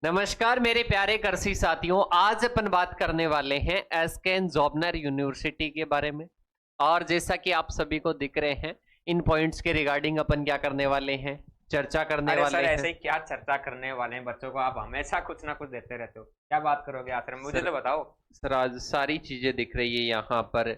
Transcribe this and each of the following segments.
नमस्कार मेरे प्यारे कृषि साथियों, आज अपन बात करने वाले हैं एसकेएन जॉबनर यूनिवर्सिटी के बारे में। और जैसा कि आप सभी को दिख रहे हैं, इन पॉइंट्स के रिगार्डिंग अपन क्या करने वाले हैं, चर्चा करने अरे वाले सर, ऐसे हैं। ही क्या चर्चा करने वाले हैं? बच्चों को आप हमेशा कुछ ना कुछ देते रहते हो, क्या बात करोगे आखिर में? मुझे सर, तो बताओ। सर आज सारी चीजें दिख रही है यहाँ पर,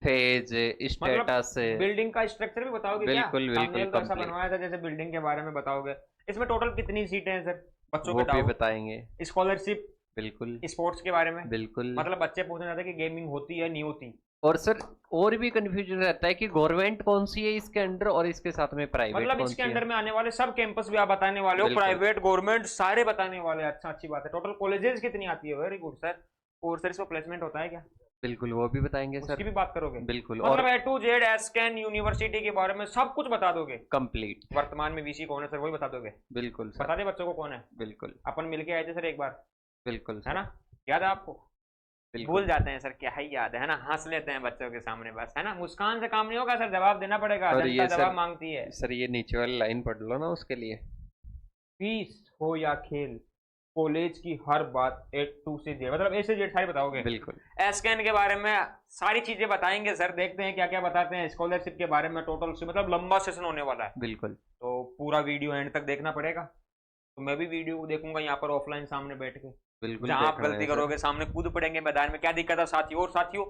फेज, मतलब स्टेटस। बिल्डिंग का स्ट्रक्चर भी बताओगे क्या? बिल्कुल बिल्कुल थंबनेल तो ऐसा कंप्लीट। बनवाया था जैसे बिल्डिंग के बारे में बताओगे। इसमें टोटल कितनी सीटें हैं सर? बच्चों के वो भी डाउट, बताएंगे। स्कॉलरशिप, बिल्कुल स्पोर्ट्स के बारे में। बिल्कुल। मतलब बच्चे पूछना चाहते हैं कि गेमिंग होती है नहीं होती। और सर, और भी कंफ्यूजन रहता है कि गवर्नमेंट कौन सी है इसके अंडर और इसके साथ में प्राइवेट मतलब कौन इसके सी है। अंडर में आने वाले सब कैंपस भी आप बताने वाले हो, बिल्कुल प्राइवेट गवर्नमेंट सारे बताने वाले हैं। अच्छा, अच्छी बात है। टोटल कॉलेजेस कितनी आती है? Very good sir. और सर इसमें प्लेसमेंट होता है क्या? बिल्कुल, वो भी बताएंगे उसकी सर। भी बात करोगे? बिल्कुल। और मतलब A to Z एसकेन यूनिवर्सिटी के बारे में सब कुछ बता दोगे? कंप्लीट। वर्तमान में वीसी कौन है सर, वही बता दोगे? बिल्कुल सर। बता दे बच्चों को कौन है। बिल्कुल अपन मिलके आए थे सर एक बार, बिल्कुल है सर। ना? याद है आपको? भूल बिल्कुल जाते हैं सर, क्या ही याद है ना? हंस लेते हैं बच्चों के सामने बस, है ना? मुस्कान से काम नहीं होगा सर, जवाब देना पड़ेगा। और जनता ये जवाब सर, मांगती है। सर ये नीचे वाली लाइन पढ़ लो ना उसके लिए। फीस हो या खेल, कॉलेज की हर बात A to Z, मतलब A से Z सारी बताओगे? बिल्कुल एसकेन के बारे में सारी चीजें बताएंगे सर। देखते हैं क्या क्या बताते हैं। स्कॉलरशिप के बारे में टोटल से, मतलब लंबा सेशन होने वाला है, बिल्कुल। तो पूरा वीडियो एंड तक देखना पड़ेगा। तो मैं भी वीडियो देखूंगा यहाँ पर ऑफलाइन सामने बैठ के। बिल्कुल जहां आप देखना गलती है सर। करोगे सामने कूद पड़ेंगे मैदान में। क्या दिक्कत है साथियों? और साथियों,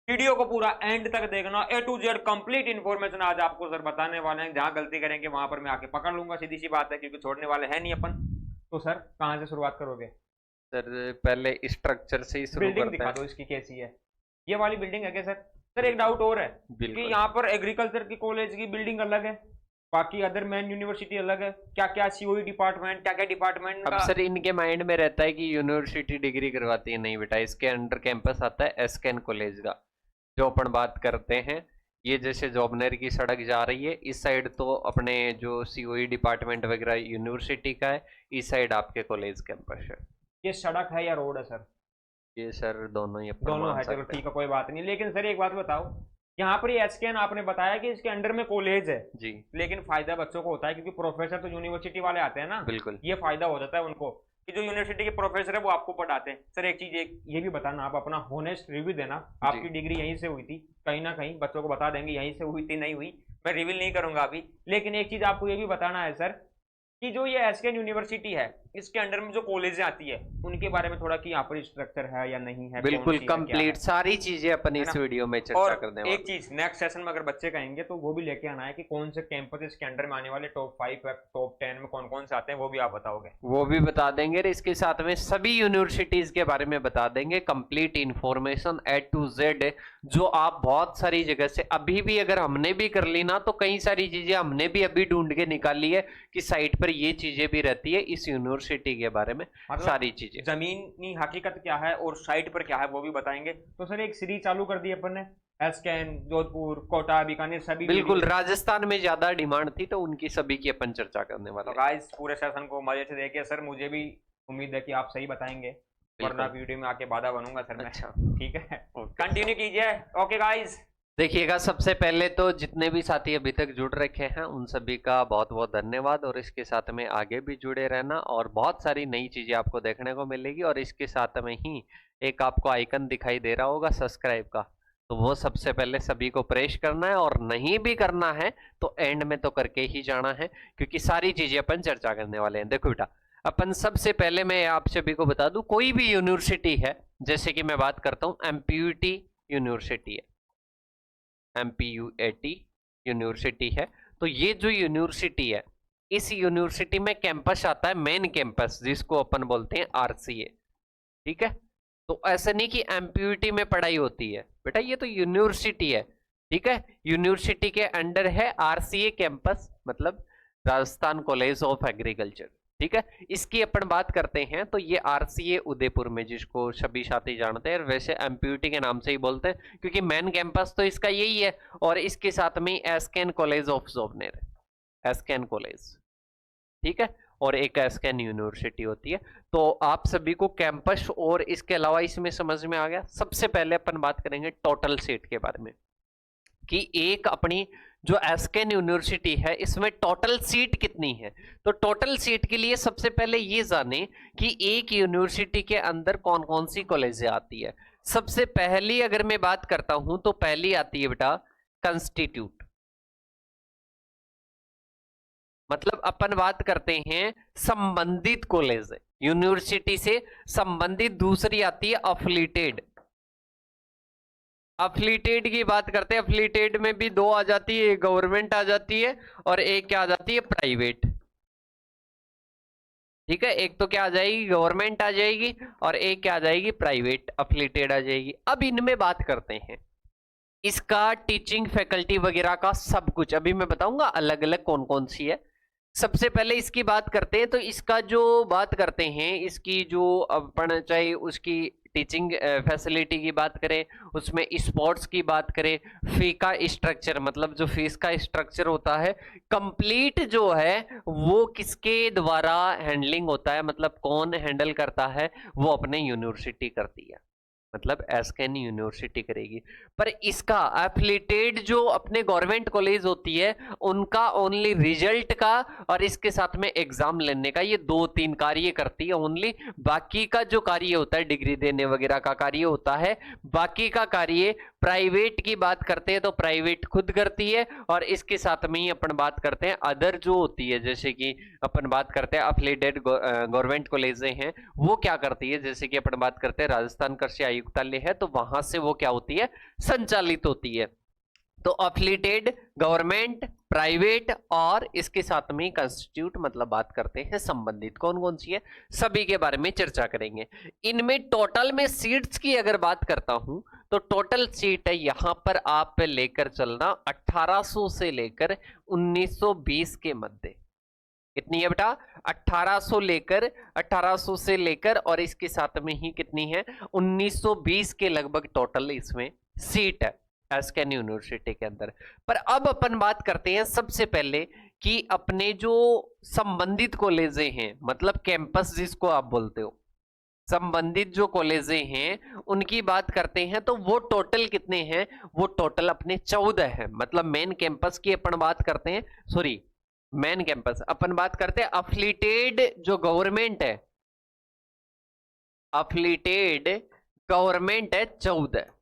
वीडियो को पूरा एंड तक देखना। A to Z complete information आज आपको सर बताने वाले हैं। जहां गलती करेंगे वहां पर मैं आके पकड़ लूंगा, सीधी सी बात है, क्योंकि छोड़ने वाले हैं नहीं अपन। तो सर कहाँ से शुरुआत करोगे? सर पहले स्ट्रक्चर से ही शुरू बिल्डिंग करते दिखा हैं। दो इसकी कैसी है। ये वाली बिल्डिंग है क्या सर? सर एक डाउट और है कि बिल्कुल। यहाँ पर एग्रीकल्चर की कॉलेज की बिल्डिंग अलग है, बाकी अदर मैन यूनिवर्सिटी अलग है। क्या क्या सीओई डिपार्टमेंट, क्या क्या डिपार्टमेंट अब का? सर इनके माइंड में रहता है कि यूनिवर्सिटी डिग्री करवाती है। नहीं बेटा, इसके अंडर कैंपस आता है एसकेएन कॉलेज का, जो अपन बात करते हैं। ये जैसे जॉबनर की सड़क जा रही है, इस साइड तो अपने जो सीओई डिपार्टमेंट वगैरह यूनिवर्सिटी का है, इस साइड आपके कॉलेज कैंपस है। ये सड़क है या रोड है सर? ये सर दोनों ही अपन दोनों मान है, चलो सकते ठीक हैं। है, कोई बात नहीं। लेकिन सर एक बात बताओ, यहाँ पर ये एसकेएन आपने बताया कि इसके अंडर में कॉलेज है, जी लेकिन फायदा बच्चों को होता है क्योंकि प्रोफेसर तो यूनिवर्सिटी वाले आते हैं ना। बिल्कुल। ये फायदा हो जाता है उनको कि जो यूनिवर्सिटी के प्रोफेसर है वो आपको पढ़ाते हैं। सर एक चीज ये भी बताना, आप अपना होनेस्ट रिव्यू देना। जी आपकी डिग्री यहीं से हुई थी, कहीं ना कहीं बच्चों को बता देंगे यहीं से हुई थी नहीं हुई, मैं रिवील नहीं करूंगा अभी। लेकिन एक चीज आपको ये भी बताना है सर कि जो ये एसकेएन यूनिवर्सिटी है, इसके अंडर में जो कॉलेजें आती है उनके बारे में थोड़ा, कि यहाँ पर स्ट्रक्चर है या नहीं है, कौन बिल्कुल सी है, क्या है कंप्लीट सारी चीजें अपन है इस ना? वीडियो में चर्चा और करने एक वाले। चीज नेक्स्ट सेशन में अगर बच्चे कहेंगे तो वो भी लेके आना है कि कौन से कैंपस इसके अंडर में आने वाले, टॉप 5 या टॉप 10 में कौन कौन से आते हैं, वो भी आप बताओगे? वो भी बता देंगे। और इसके साथ में सभी यूनिवर्सिटीज के बारे में बता देंगे, complete information A to Z, जो आप बहुत सारी जगह से अभी भी अगर हमने भी कर ली ना, तो कई सारी चीजें हमने भी अभी ढूंढ के निकाली है कि साइट पर ये चीजें भी रहती है। इस यूनिवर्सिटी के बारे में मतलब सारी चीजें। जमीनी हकीकत क्या है और साइट पर क्या है वो भी बताएंगे। तो सर एक सीरीज चालू कर दी अपन ने, एसकेएन, जोधपुर, कोटा, बीकानेर, सभी बिल्कुल, वीडियो। राजस्थान में ज्यादा डिमांड थी तो उनकी सभी की अपन चर्चा करने तो वाले हैं। गाइस पूरे सेशन को मजे से देखिए सर, मुझे भी उम्मीद है कि आप सही बताएंगे, वरना बिल्कुल। वीडियो में आके बाधा बनूंगा सर मैं। अच्छा, ठीक है, ओके। कंटिन्यू कीजिए। Okay guys. देखिएगा, सबसे पहले तो जितने भी साथी अभी तक जुड़ रखे हैं उन सभी का बहुत बहुत धन्यवाद। और इसके साथ में आगे भी जुड़े रहना, और बहुत सारी नई चीजें आपको देखने को मिलेगी। और इसके साथ में ही एक आपको आइकन दिखाई दे रहा होगा सब्सक्राइब का, तो वो सबसे पहले सभी को प्रेस करना है। और नहीं भी करना है तो एंड में तो करके ही जाना है, क्योंकि सारी चीजें अपन चर्चा करने वाले हैं। देखो बेटा, अपन सबसे पहले मैं आप सभी को बता दूं, कोई भी यूनिवर्सिटी है, जैसे कि मैं बात करता हूं एमपीयूटी यूनिवर्सिटी है, MPUAT यूनिवर्सिटी है। तो ये जो यूनिवर्सिटी है, इस यूनिवर्सिटी में कैंपस आता है, मेन कैंपस, जिसको अपन बोलते हैं RCA। ठीक है, तो ऐसा नहीं कि MPUT में पढ़ाई होती है बेटा, ये तो यूनिवर्सिटी है। ठीक है, यूनिवर्सिटी के अंडर है RCA कैंपस, मतलब राजस्थान कॉलेज ऑफ एग्रीकल्चर। ठीक है, इसकी अपन बात करते हैं तो ये RCA उदयपुर में, जिसको सभी साथी जानते हैं, वैसे MPUT के नाम से ही बोलते हैं क्योंकि मेन कैंपस तो इसका यही है। और इसके साथ में एसकेएन कॉलेज ऑफ जोबनेर, एसकेएन कॉलेज। ठीक है, और एक एसकेएन यूनिवर्सिटी होती है। तो आप सभी को कैंपस और इसके अलावा इसमें समझ में आ गया। सबसे पहले अपन बात करेंगे टोटल सीट के बारे में, कि एक अपनी जो एस्केन यूनिवर्सिटी है इसमें टोटल सीट कितनी है। तो टोटल सीट के लिए सबसे पहले ये जाने कि एक यूनिवर्सिटी के अंदर कौन कौन सी कॉलेजें आती है। सबसे पहली अगर मैं बात करता हूं तो पहली आती है बेटा कंस्टिट्यूट, मतलब अपन बात करते हैं संबंधित कॉलेज यूनिवर्सिटी से संबंधित। दूसरी आती है अफिलिएटेड, अफिलिएटेड की बात करते हैं, अफिलिएटेड में भी दो आ जाती है, एक गवर्नमेंट आ जाती है और एक क्या आ जाती है प्राइवेट। ठीक है, एक तो क्या आ जाएगी गवर्नमेंट आ जाएगी और एक क्या आ जाएगी प्राइवेट अफिलिएटेड आ जाएगी। अब इनमें बात करते हैं इसका टीचिंग फैकल्टी वगैरह का सब कुछ अभी मैं बताऊंगा अलग अलग कौन कौन सी है। सबसे पहले इसकी बात करते हैं तो इसका जो बात करते हैं इसकी जो अपन चाहे उसकी टीचिंग फैसिलिटी की बात करें, उसमें स्पोर्ट्स की बात करें, फी का स्ट्रक्चर मतलब जो फीस का स्ट्रक्चर होता है कंप्लीट जो है वो किसके द्वारा हैंडलिंग होता है, मतलब कौन हैंडल करता है, वो अपने यूनिवर्सिटी करती है, मतलब एस्केन यूनिवर्सिटी करेगी। पर इसका एफिलिएटेड जो अपने गवर्नमेंट कॉलेज होती है उनका ओनली रिजल्ट का और इसके साथ में एग्जाम लेने का ये दो तीन कार्य करती है ओनली। बाकी का जो कार्य होता है डिग्री देने वगैरह का कार्य होता है, बाकी का कार्य प्राइवेट की बात करते हैं तो प्राइवेट खुद करती है। और इसके साथ में ही अपन बात करते हैं अदर जो होती है, जैसे कि अपन बात करते हैं एफिलिएटेड गवर्नमेंट कॉलेजें हैं वो क्या करती है, जैसे कि अपन बात करते हैं राजस्थान कृषि आयुक्तालय है तो वहां से वो क्या होती है संचालित होती है। तो अफिलिएटेड गवर्नमेंट प्राइवेट और इसके साथ में कंस्टिट्यूट मतलब बात करते हैं संबंधित कौन कौन सी है सभी के बारे में चर्चा करेंगे। इनमें टोटल में सीट्स की अगर बात करता हूं तो टोटल सीट है यहां पर आप लेकर चलना 1800 से लेकर 1920 के मध्य। कितनी है बेटा 1800 से लेकर और इसके साथ में ही कितनी है 1920 के लगभग टोटल इसमें सीट है एस्केन यूनिवर्सिटी के अंदर। पर अब अपन बात करते हैं सबसे पहले कि अपने जो संबंधित कॉलेजें हैं मतलब कैंपस जिसको आप बोलते हो, संबंधित जो कॉलेजें हैं उनकी बात करते हैं तो वो टोटल कितने हैं, वो टोटल अपने 14 है। मतलब मेन कैंपस की अपन बात करते हैं, सॉरी मेन कैंपस अपन बात करते हैं अफिलिएटेड जो गवर्नमेंट है, अफिलिएटेड गवर्नमेंट है 14,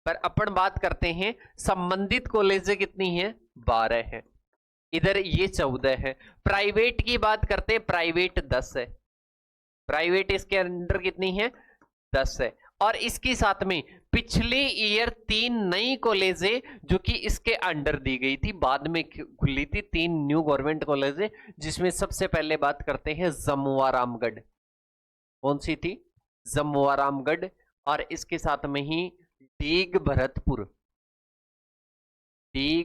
पर अपन बात करते हैं संबंधित कॉलेजें कितनी हैं 12 है, इधर ये 14 है। प्राइवेट की बात करते हैं प्राइवेट 10 है, प्राइवेट इसके अंदर कितनी है 10 है। और इसके साथ में पिछले ईयर 3 नई कॉलेजें जो कि इसके अंडर दी गई थी बाद में खुली थी, 3 न्यू गवर्नमेंट कॉलेजें जिसमें सबसे पहले बात करते हैं जमुआ रामगढ़, कौन सी थी जमुआ रामगढ़, और इसके साथ में ही डीग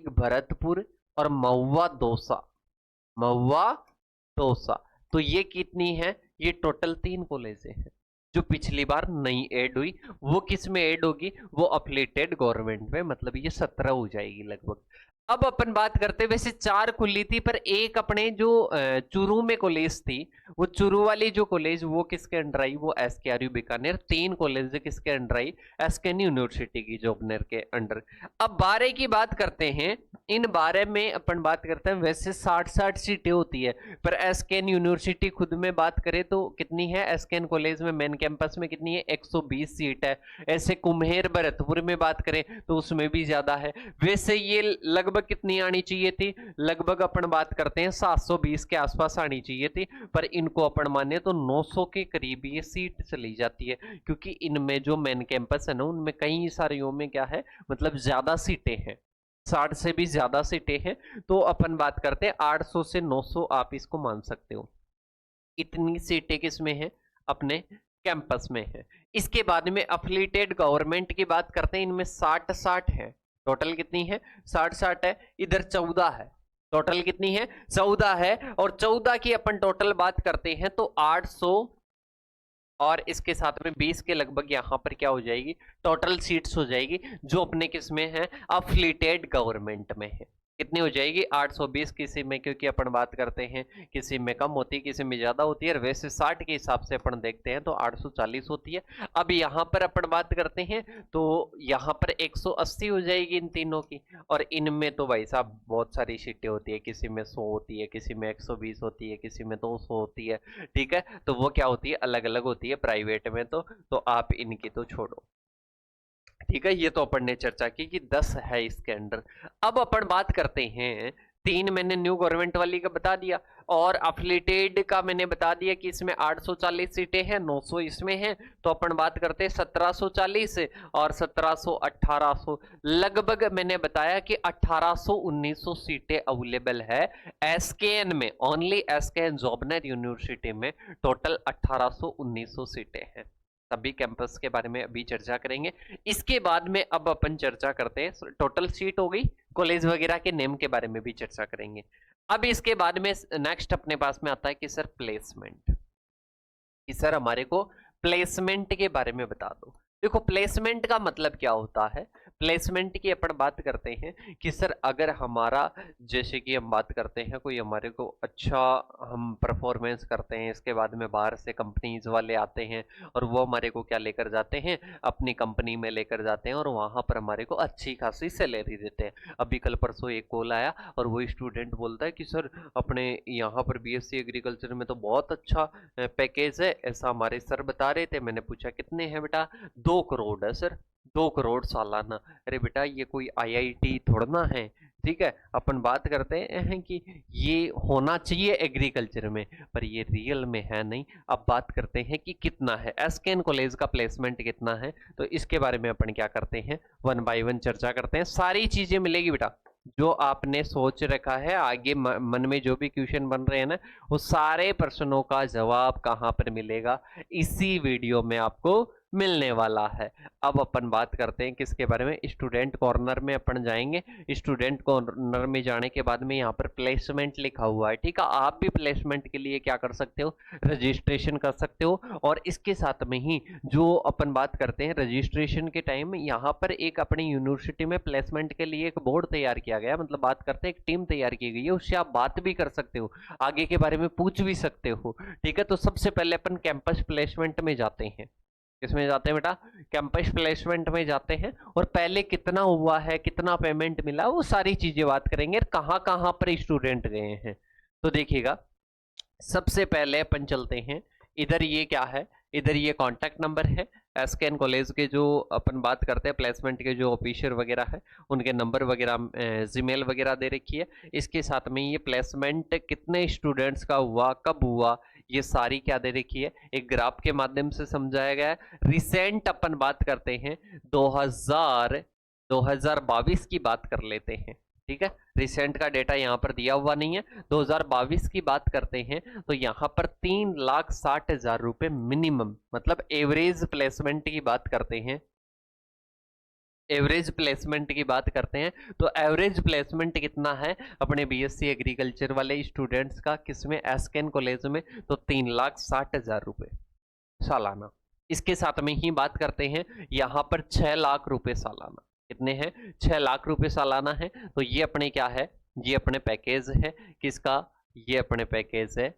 भरतपुर और महुआ दौसा, महुआ दौसा। तो ये कितनी है, ये टोटल 3 कॉलेजें हैं जो पिछली बार नई ऐड हुई। वो किस में ऐड होगी, वो अफिलिएटेड गवर्नमेंट में, मतलब ये 17 हो जाएगी लगभग। अब अपन बात करते हैं वैसे 4 खुली थी पर एक अपने जो चूरू में कॉलेज थी वो चूरू वाली जो कॉलेज वो किसके अंडर आई, वो एसकेआरयू बीकानेर। 3 कॉलेज किसके अंडर आई, एस्केन यूनिवर्सिटी की जोबनेर के अंडर। अब 12 की बात करते हैं, इन 12 में अपन बात करते हैं वैसे 60 सीटें होती है पर एस्केन यूनिवर्सिटी खुद में बात करें तो कितनी है, एस्केन कॉलेज में मेन कैंपस में कितनी है 120 सीट है। ऐसे कुम्हेर भरतपुर में बात करें तो उसमें भी ज्यादा है। वैसे ये लगभग कितनी आनी चाहिए थी, लगभग अपन बात करते हैं 720 के आसपास आनी चाहिए थी, पर इनको अपन माने तो 900 के करीब ये सीट चली जाती है क्योंकि इनमें जो मेन कैंपस है ना उनमें कई सारियों में क्या है मतलब ज्यादा सीटें हैं, 60 से भी ज्यादा सीटें हैं। तो अपन बात करते हैं 800 से 900 आप इसको मान सकते हो, इतनी सीटें किसमें है अपने कैंपस में है। इसके बाद में अफिलिएटेड गवर्नमेंट की बात करते हैं, इनमें 60 है, टोटल कितनी है 60 है, इधर 14 है, टोटल कितनी है 14 है। और 14 की अपन टोटल बात करते हैं तो 800 और इसके साथ में 20 के लगभग यहां पर क्या हो जाएगी टोटल सीट्स हो जाएगी जो अपने किस में है अफिलिएटेड गवर्नमेंट में है। कितनी हो जाएगी 820 किसी में, क्योंकि अपन बात करते हैं किसी में कम होती है किसी में ज्यादा होती है, और वैसे 60 के हिसाब से अपन देखते हैं तो 840 होती है। अब यहाँ पर अपन बात करते हैं तो यहाँ पर 180 हो जाएगी इन तीनों की, और इनमें तो भाई साहब बहुत सारी सीटें होती है, किसी में 100 होती है, किसी में 120 होती है, किसी में 200 होती है। ठीक है, तो वो क्या होती है, अलग अलग होती है प्राइवेट में। तो आप इनकी तो छोड़ो। ठीक है, ये तो अपन ने चर्चा की कि 10 है इसके अंडर। अब अपन बात करते हैं, 3 मैंने न्यू गवर्नमेंट वाली का बता दिया, और अफिलिएटेड का मैंने बता दिया कि इसमें 840 सीटें हैं, 900 इसमें हैं। तो अपन बात करते हैं 1740 और 1700 1800, लगभग मैंने बताया कि 1800 1900 सीटें अवेलेबल है एसकेएन में, ओनली एसकेएन जॉबनेट यूनिवर्सिटी में टोटल 1800 1900 सीटें हैं। सभी कैंपस के बारे में अभी चर्चा करेंगे। इसके बाद में अब अपन चर्चा करते हैं, टोटल सीट हो गई, कॉलेज वगैरह के नेम के बारे में भी चर्चा करेंगे। अब इसके बाद में नेक्स्ट अपने पास में आता है कि सर प्लेसमेंट, कि सर हमारे को प्लेसमेंट के बारे में बता दो। देखो प्लेसमेंट का मतलब क्या होता है, प्लेसमेंट की अपन बात करते हैं कि सर अगर हमारा, जैसे कि हम बात करते हैं कोई हमारे को अच्छा हम परफॉर्मेंस करते हैं, इसके बाद में बाहर से कंपनीज वाले आते हैं और वो हमारे को क्या लेकर जाते हैं, अपनी कंपनी में लेकर जाते हैं, और वहाँ पर हमारे को अच्छी खासी सैलरी देते हैं। अभी कल परसों एक कॉल आया और वो स्टूडेंट बोलता है कि सर अपने यहाँ पर बीएससी एग्रीकल्चर में तो बहुत अच्छा पैकेज है, ऐसा हमारे सर बता रहे थे। मैंने पूछा कितने हैं बेटा, 2 करोड़ है सर, 2 करोड़ सालाना। अरे बेटा ये कोई आईआईटी थोड़ा ना है। ठीक है, अपन बात करते हैं कि ये होना चाहिए एग्रीकल्चर में, पर ये रियल में है नहीं। अब बात करते हैं कि कितना है एसकेएन कॉलेज का प्लेसमेंट कितना है, तो इसके बारे में अपन क्या करते हैं, 1 बाय 1 चर्चा करते हैं। सारी चीजें मिलेगी बेटा, जो आपने सोच रखा है आगे मन में जो भी क्वेश्चन बन रहे हैं ना, वो सारे प्रश्नों का जवाब कहाँ पर मिलेगा, इसी वीडियो में आपको मिलने वाला है। अब अपन बात करते हैं किसके बारे में, स्टूडेंट कॉर्नर में अपन जाएंगे। स्टूडेंट कॉर्नर में जाने के बाद में यहाँ पर प्लेसमेंट लिखा हुआ है। ठीक है, आप भी प्लेसमेंट के लिए क्या कर सकते हो, रजिस्ट्रेशन कर सकते हो। और इसके साथ में ही जो अपन बात करते हैं रजिस्ट्रेशन के टाइम, यहाँ पर एक अपनी यूनिवर्सिटी में प्लेसमेंट के लिए एक बोर्ड तैयार किया गया, मतलब बात करते हैं एक टीम तैयार की गई है, उससे आप बात भी कर सकते हो, आगे के बारे में पूछ भी सकते हो। ठीक है, तो सबसे पहले अपन कैंपस प्लेसमेंट में जाते हैं। किसमें जाते हैं बेटा, कैंपस प्लेसमेंट में जाते हैं, और पहले कितना हुआ है, कितना पेमेंट मिला, वो सारी चीजें बात करेंगे, और कहाँ कहाँ पर स्टूडेंट गए हैं। तो देखिएगा, सबसे पहले अपन चलते हैं, इधर ये क्या है, इधर ये कॉन्टैक्ट नंबर है एसकेएन कॉलेज के, जो अपन बात करते हैं प्लेसमेंट के जो ऑफिसर वगैरह है उनके नंबर वगैरह, जीमेल वगैरह दे रखी है। इसके साथ में ये प्लेसमेंट कितने स्टूडेंट्स का हुआ, कब हुआ, ये सारी क्या दे रखी है, एक ग्राफ के माध्यम से समझाया गया है। रिसेंट अपन बात करते हैं 2022 की बात कर लेते हैं। ठीक है, रिसेंट का डेटा यहाँ पर दिया हुआ नहीं है, 2022 की बात करते हैं तो यहाँ पर 3,60,000 रुपए मिनिमम, मतलब एवरेज प्लेसमेंट की बात करते हैं, एवरेज प्लेसमेंट की बात करते हैं तो एवरेज प्लेसमेंट कितना है अपने बीएससी एग्रीकल्चर वाले स्टूडेंट्स का, किसमें, एसकेएन कॉलेज में, तो 3,60,000 रुपए सालाना। इसके साथ में ही बात करते हैं यहाँ पर 6 लाख रुपए सालाना, कितने हैं, 6 लाख रुपए सालाना है। तो ये अपने क्या है, ये अपने पैकेज है, किसका, ये अपने पैकेज है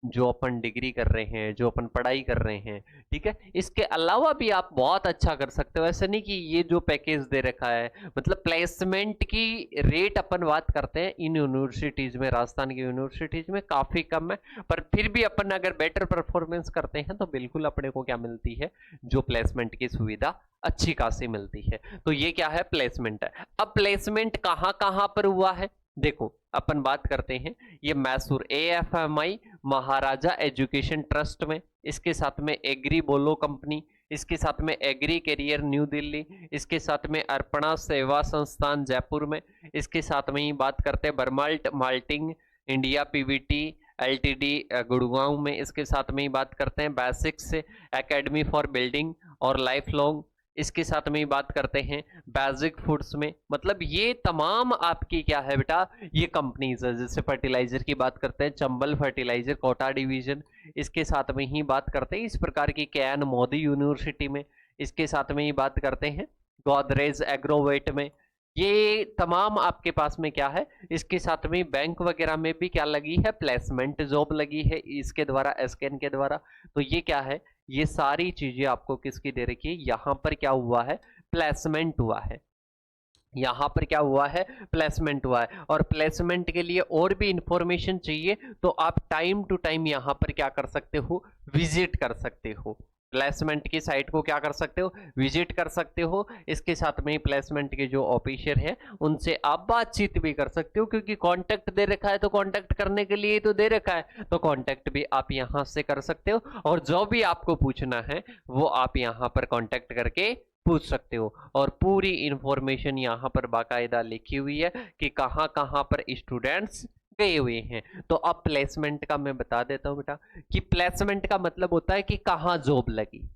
जो अपन डिग्री कर रहे हैं, जो अपन पढ़ाई कर रहे हैं। ठीक है, इसके अलावा भी आप बहुत अच्छा कर सकते हो, ऐसा नहीं कि ये जो पैकेज दे रखा है, मतलब प्लेसमेंट की रेट अपन बात करते हैं इन यूनिवर्सिटीज में, राजस्थान की यूनिवर्सिटीज में काफी कम है, पर फिर भी अपन अगर बेटर परफॉर्मेंस करते हैं तो बिल्कुल अपने को क्या मिलती है, जो प्लेसमेंट की सुविधा अच्छी खासी मिलती है। तो ये क्या है, प्लेसमेंट है। अब प्लेसमेंट कहाँ कहाँ पर हुआ है, देखो अपन बात करते हैं, ये मैसूर AFMI महाराजा एजुकेशन ट्रस्ट में, इसके साथ में एग्री बोलो कंपनी, इसके साथ में एग्री करियर न्यू दिल्ली, इसके साथ में अर्पणा सेवा संस्थान जयपुर में, इसके साथ में ही बात करते हैं Bermalt malting India PVT LTD Gurgaon में, इसके साथ में ही बात करते हैं बेसिक्स एकेडमी फॉर बिल्डिंग और लाइफ लॉन्ग, इसके साथ में ही बात करते हैं बेसिक फूड्स में। मतलब ये तमाम आपकी क्या है बेटा, ये कंपनीज है। जैसे फर्टिलाइजर की बात करते हैं चंबल फर्टिलाइजर कोटा डिवीजन, इसके साथ में ही बात करते हैं इस प्रकार की कैन मोदी यूनिवर्सिटी में, इसके साथ में ही बात करते हैं गोदरेज एग्रोवेट में, ये तमाम आपके पास में क्या है, इसके साथ में बैंक वगैरह में भी क्या लगी है, प्लेसमेंट जॉब लगी है इसके द्वारा, एसकेन के द्वारा। तो ये क्या है, ये सारी चीजें आपको किसकी दे रखी है, यहाँ पर क्या हुआ है, प्लेसमेंट हुआ है, यहाँ पर क्या हुआ है, प्लेसमेंट हुआ है। और प्लेसमेंट के लिए और भी इंफॉर्मेशन चाहिए तो आप टाइम टू टाइम यहाँ पर क्या कर सकते हो, विजिट कर सकते हो, प्लेसमेंट की साइट को क्या कर सकते हो, विजिट कर सकते हो। इसके साथ में प्लेसमेंट के जो ऑफिसर हैं उनसे आप बातचीत भी कर सकते हो, क्योंकि कांटेक्ट दे रखा है तो कांटेक्ट करने के लिए तो दे रखा है, तो कांटेक्ट भी आप यहां से कर सकते हो। और जो भी आपको पूछना है वो आप यहां पर कांटेक्ट करके पूछ सकते हो। और पूरी इंफॉर्मेशन यहाँ पर बाकायदा लिखी हुई है कि कहाँ कहाँ पर स्टूडेंट्स गए हुए हैं। तो अब प्लेसमेंट का मैं बता देता हूँ बेटा कि प्लेसमेंट का मतलब होता है कि कहाँ जॉब लगी,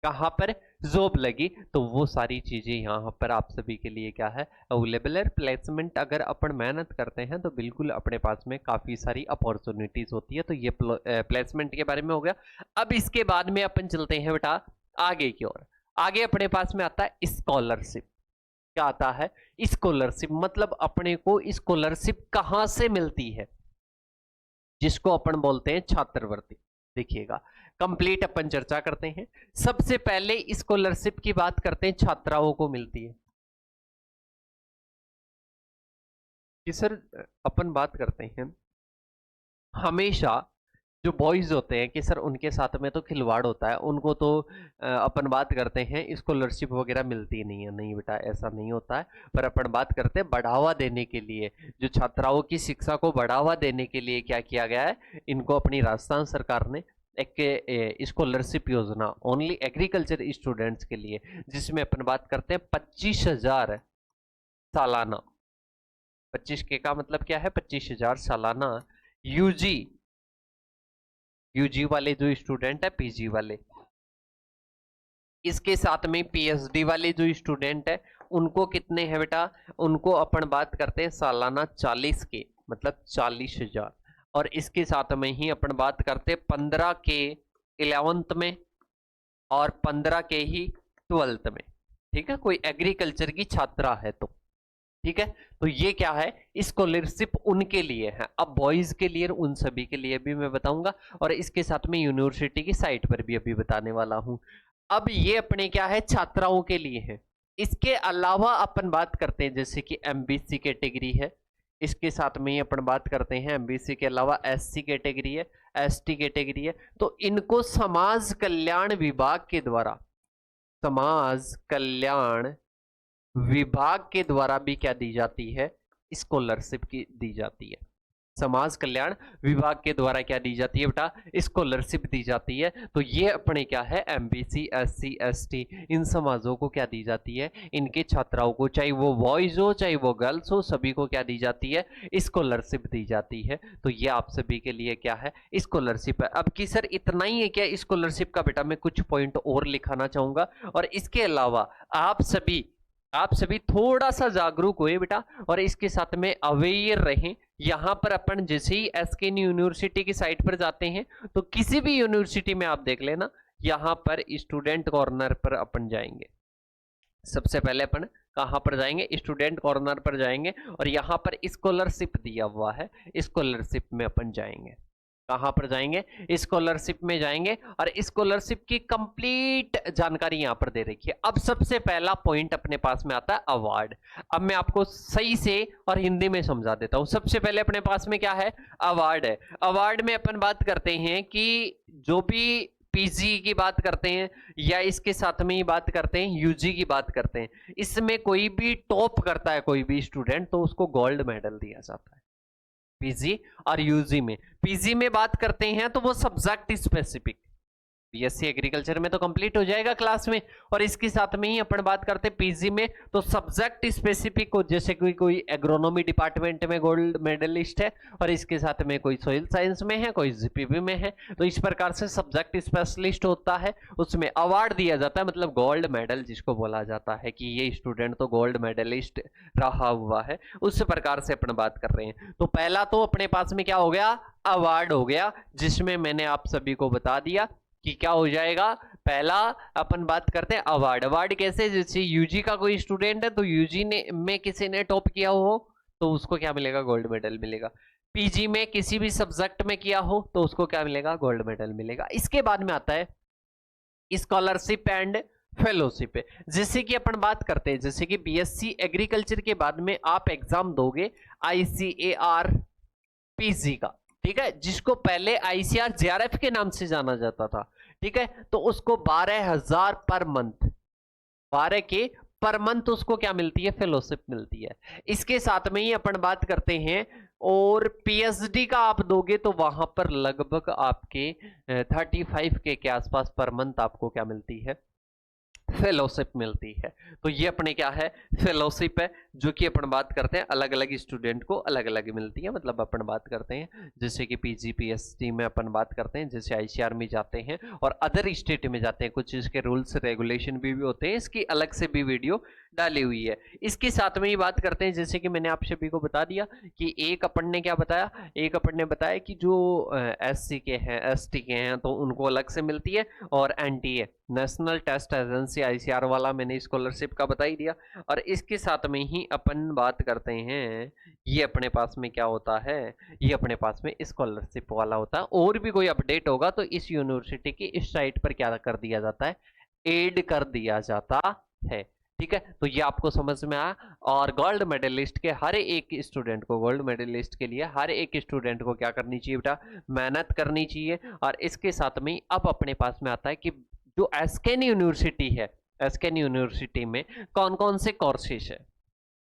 कहाँ पर जॉब लगी, तो वो सारी चीजें यहाँ पर आप सभी के लिए क्या है, अवेलेबल है। प्लेसमेंट अगर अपन मेहनत करते हैं तो बिल्कुल अपने पास में काफी सारी अपॉर्चुनिटीज होती है। तो ये प्लेसमेंट के बारे में हो गया। अब इसके बाद में अपन चलते हैं बेटा आगे की ओर। आगे अपने पास में आता है स्कॉलरशिप। क्या आता है, स्कॉलरशिप, मतलब अपने को स्कॉलरशिप कहां से मिलती है, जिसको अपन बोलते हैं छात्रवृत्ति। देखिएगा कंप्लीट अपन चर्चा करते हैं। सबसे पहले स्कॉलरशिप की बात करते हैं, छात्राओं को मिलती है कि सर, अपन बात करते हैं हमेशा जो बॉयज होते हैं कि सर उनके साथ में तो खिलवाड़ होता है, उनको तो अपन बात करते हैं स्कॉलरशिप वगैरह मिलती नहीं है। नहीं बेटा, ऐसा नहीं होता है। पर अपन बात करते हैं बढ़ावा देने के लिए, जो छात्राओं की शिक्षा को बढ़ावा देने के लिए क्या किया गया है, इनको अपनी राजस्थान सरकार ने एक स्कॉलरशिप योजना ओनली एग्रीकल्चर स्टूडेंट्स के लिए, जिसमें अपन बात करते हैं 25,000 सालाना। 25 के का मतलब क्या है, 25,000 सालाना यूजी वाले जो स्टूडेंट है, पीजी वाले, इसके साथ में पीएचडी वाले जो स्टूडेंट है उनको कितने हैं बेटा, उनको अपन बात करते हैं सालाना 40 के, मतलब 40,000। और इसके साथ में ही अपन बात करते हैं 15 के 11th में और 15 के ही 12th में। ठीक है, कोई एग्रीकल्चर की छात्रा है तो ठीक है। तो ये क्या है, स्कॉलरशिप उनके लिए है। अब बॉयज के लिए उन सभी के लिए भी मैं बताऊंगा, और इसके साथ में यूनिवर्सिटी की साइट पर भी अभी बताने वाला हूं। अब ये अपने क्या है, छात्राओं के लिए है। इसके अलावा अपन बात करते हैं जैसे कि एमबीसी कैटेगरी है, इसके साथ में ही अपन बात करते हैं एमबीसी के अलावा एससी कैटेगरी है, एसटी कैटेगरी है। तो इनको समाज कल्याण विभाग के द्वारा, समाज कल्याण विभाग के द्वारा भी क्या दी जाती है, स्कॉलरशिप की दी जाती है। समाज कल्याण विभाग के द्वारा क्या दी जाती है बेटा, स्कॉलरशिप दी जाती है। तो ये अपने क्या है, एमबीसी एससी एसटी इन समाजों को क्या दी जाती है, इनके छात्राओं को, चाहे वो बॉयज हो चाहे वो गर्ल्स हो, सभी को क्या दी जाती है, स्कॉलरशिप दी जाती है। तो ये आप सभी के लिए क्या है, स्कॉलरशिप है। अब की सर इतना ही है क्या स्कॉलरशिप का, बेटा मैं कुछ पॉइंट और लिखाना चाहूंगा। और इसके अलावा आप सभी थोड़ा सा जागरूक हुए बेटा, और इसके साथ में अवेयर रहें। यहां पर अपन जैसे ही एसकेएन यूनिवर्सिटी की साइट पर जाते हैं तो किसी भी यूनिवर्सिटी में आप देख लेना, यहां पर स्टूडेंट कॉर्नर पर अपन जाएंगे। सबसे पहले अपन कहां पर जाएंगे, स्टूडेंट कॉर्नर पर जाएंगे, और यहां पर स्कॉलरशिप दिया हुआ है, स्कॉलरशिप में अपन जाएंगे। कहां पर जाएंगे, स्कॉलरशिप में जाएंगे, और स्कॉलरशिप की कंप्लीट जानकारी यहां पर दे रखी है। अब सबसे पहला पॉइंट अपने पास में आता है अवार्ड। अब मैं आपको सही से और हिंदी में समझा देता हूं। सबसे पहले अपने पास में क्या है, अवार्ड है। अवार्ड में अपन बात करते हैं कि जो भी पीजी की बात करते हैं या इसके साथ में ही बात करते हैं यूजी की बात करते हैं, इसमें कोई भी टॉप करता है कोई भी स्टूडेंट तो उसको गोल्ड मेडल दिया जाता है। पीजी और यूजी में, पीजी में बात करते हैं तो वो सब्जेक्ट स्पेसिफिक, बीएससी एग्रीकल्चर में तो कंप्लीट हो जाएगा क्लास में, और इसके साथ में ही अपन बात करते हैं पीजी में तो सब्जेक्ट स्पेसिफिक हो, जैसे कोई एग्रोनॉमी डिपार्टमेंट में गोल्ड मेडलिस्ट है, और इसके साथ में कोई सोइल साइंस में है, कोई जीपीवी में है, तो इस प्रकार से सब्जेक्ट स्पेशलिस्ट होता है, उसमें अवार्ड दिया जाता है, मतलब गोल्ड मेडल जिसको बोला जाता है कि ये स्टूडेंट तो गोल्ड मेडलिस्ट रहा हुआ है, उस प्रकार से अपन बात कर रहे हैं। तो पहला तो अपने पास में क्या हो गया, अवार्ड हो गया, जिसमें मैंने आप सभी को बता दिया कि क्या हो जाएगा, पहला अपन बात करते हैं अवार्ड। अवार्ड कैसे, जैसे यूजी का कोई स्टूडेंट है तो यूजी ने में किसी ने टॉप किया हो तो उसको क्या मिलेगा, गोल्ड मेडल मिलेगा। पीजी में किसी भी सब्जेक्ट में किया हो तो उसको क्या मिलेगा, गोल्ड मेडल मिलेगा। इसके बाद में आता है स्कॉलरशिप एंड फेलोशिप है। जैसे कि अपन बात करते हैं, जैसे कि बीएससी एग्रीकल्चर के बाद में आप एग्जाम दोगे आईसीएआर पीजी का, ठीक है, जिसको पहले आईसीआर जेआरएफ के नाम से जाना जाता था, ठीक है, तो उसको 12,000 पर मंथ, 12 के पर मंथ उसको क्या मिलती है, फेलोशिप मिलती है। इसके साथ में ही अपन बात करते हैं, और पीएचडी का आप दोगे तो वहां पर लगभग आपके 35 के आसपास पर मंथ आपको क्या मिलती है, फेलोशिप मिलती है। तो ये अपने क्या है, फेलोशिप है, जो कि अपन बात करते हैं अलग अलग स्टूडेंट को अलग अलग मिलती है। मतलब अपन बात करते हैं जैसे कि पीजी पीएचडी में अपन बात करते हैं, जैसे आईसीआर में जाते हैं और अदर स्टेट में जाते हैं, कुछ इसके रूल्स रेगुलेशन भी होते हैं, इसकी अलग से भी वीडियो डाली हुई है। इसके साथ में ही बात करते हैं, जैसे कि मैंने आप सभी को बता दिया कि एक अपन ने क्या बताया, एक अपन ने बताया कि जो एससी के हैं, एसटी के हैं, तो उनको अलग से मिलती है, और NTA national test agency ICR वाला मैंने स्कॉलरशिप का बता ही दिया। और इसके साथ में ही अपन बात करते हैं, ये अपने पास में क्या होता है, ये अपने पास में स्कॉलरशिप वाला होता है। और भी कोई अपडेट होगा तो इस यूनिवर्सिटी की इस साइट पर क्या कर दिया जाता है, ऐड कर दिया जाता है, ठीक है। तो ये आपको समझ में आया। और गोल्ड मेडलिस्ट के हर एक स्टूडेंट को, गोल्ड मेडलिस्ट के लिए हर एक स्टूडेंट को क्या करनी चाहिए बेटा, मेहनत करनी चाहिए। और इसके साथ में अब अपने पास में आता है कि जो एसकेन यूनिवर्सिटी है, एसकेन यूनिवर्सिटी में कौन कौन से कोर्सेज है,